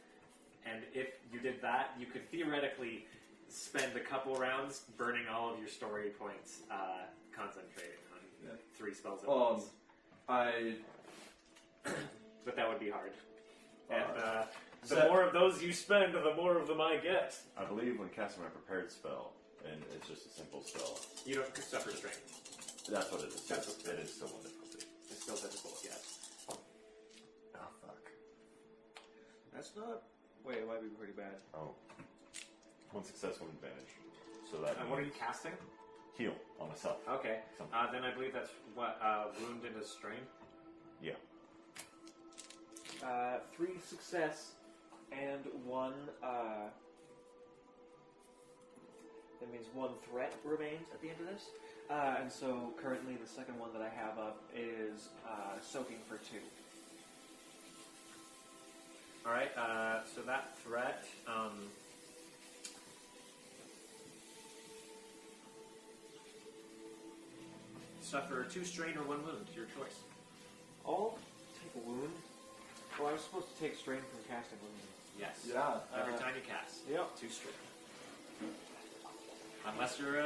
And if you did that, you could theoretically spend a couple rounds burning all of your story points concentrating on 3 spells at once. But that would be hard. And the more of those you spend, the more of them I get. I believe when casting my prepared spell, and it's just a simple spell, You don't suffer strain. that's what it is. That's It is still one difficulty. It's still difficult, yes. Oh, fuck. That's not... Wait, it might be pretty bad. Oh. 1 success, 1 advantage. So that And what are you casting? heal on myself. Okay. Something. Then I believe that's what wound into strain. Yeah. 3 success and 1... that means 1 threat remains at the end of this. And so currently the second one that I have up is soaking for 2. Alright, so that threat, suffer 2 strain or 1 wound, your choice. I'll take a wound. Oh, I was supposed to take strain from casting, wasn't Yes. Yeah. Every time you cast. Yep. 2 strain. Unless you're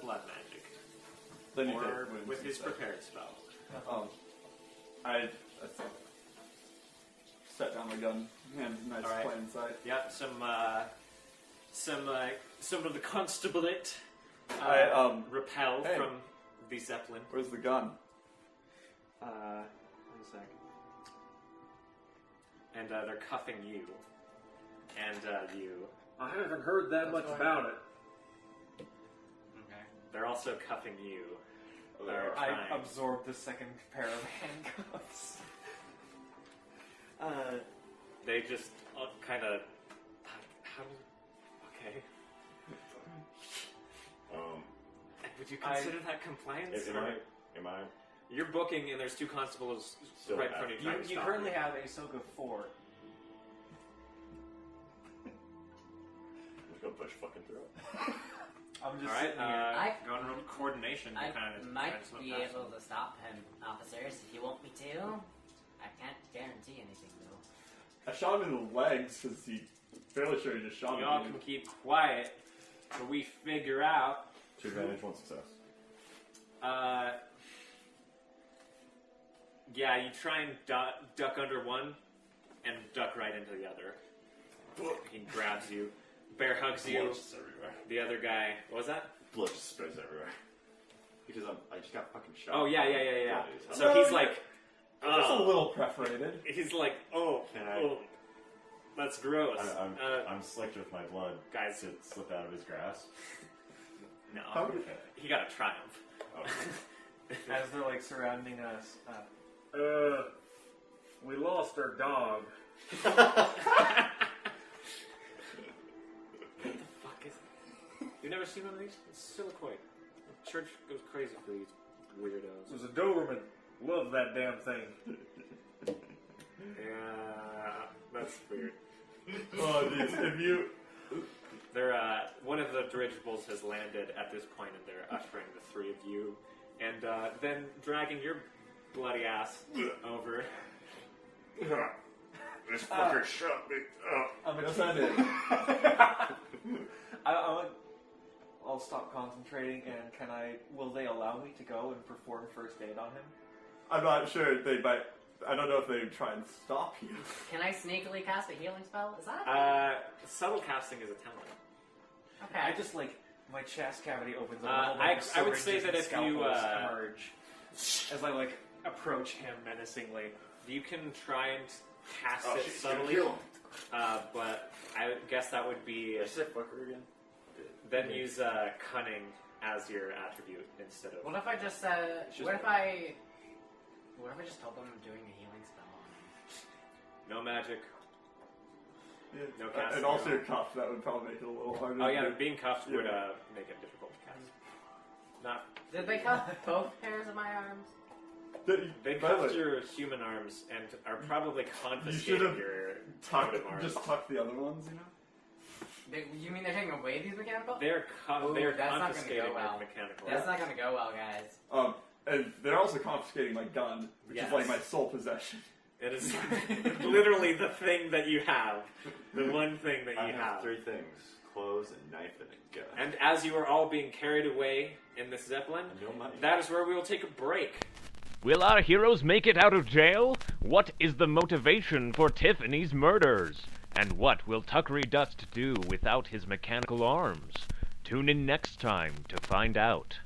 blood magic. Then you Or take wounds with his instead. prepared spell. I set down my gun, hand nice All right. plain sight. Yep, some of the constabulate repel hey. from the Zeppelin. Where's the gun? 1 sec. And they're cuffing you. And you. I haven't heard that much about it. Okay. They're also cuffing you. They're I trying. absorbed the second pair of handcuffs. They just kind of. How? Okay. Would you consider that compliance? Am I You're booking, and there's 2 constables Still right in front of you. trying to You stop currently have a soak of 4. just gonna push fucking through it? I'm just All right, sitting here. go on roll coordination. To I kind of might be able to stop him, officers, if you want me to. I can't guarantee anything, though. I shot him in the legs because he fairly sure he just shot Y'all me. can keep quiet till we figure out. 2 advantage, 1 success. Yeah, you try and duck under one, and duck right into the other. He grabs you, bear hugs you. Blood just everywhere. The other guy, what was that? Blood just sprays everywhere. Because I just got fucking shot. Oh yeah. Bloody as hell. So he's like, It's a little perforated. he's like, oh, that's gross. I'm slicked with my blood. Guys, to slip out of his grasp. no, How did he got a triumph. As they're like surrounding us. We lost our dog. What the fuck is it? You've never seen one of these? It's Silicoid. The church goes crazy for these weirdos. It was a Doberman. Love that damn thing. Yeah, that's weird. Oh, dude, if you... They're, one of the dirigibles has landed at this point, and they're ushering the 3 of you, and then dragging your bloody ass over. This fucker shot me. I'm Yes, I did. I'll stop concentrating, and will they allow me to go and perform first aid on him? I'm not sure they might... I don't know if they try and stop you. Can I sneakily cast a healing spell? Is that Subtle casting is a talent. okay? I just my chest cavity opens up. I would say that if you emerge as I approach him menacingly. You can try and cast Oh, it she's gonna subtly, kill him. but I guess that would be Sick fucker again. then use cunning as your attribute instead of. What if I just what if I just told them I'm doing a healing spell on him? No magic. Yeah. No casting. And also you're cuffed, that would probably make it a little harder. Oh to yeah, do. being cuffed would Yeah. make it difficult to cast. Not. Did they cuff both pairs of my arms? They by the cuffed way, your human arms and are probably confiscating should've your tuck, totem arms. just tuck the other ones, you know? You mean they're taking away these mechanical? They're Ooh, they're that's not gonna confiscating go well. your mechanical That's arms. not gonna go well, guys. And they're also confiscating my gun, which Yes. is like my sole possession. It is literally the thing that you have. The one thing that I you have have. 3 things: clothes, a knife, and a gun. And as you are all being carried away in this Zeppelin, No money. that is where we will take a break. Will our heroes make it out of jail? What is the motivation for Tiffany's murders? And what will Tuckery Dust do without his mechanical arms? Tune in next time to find out.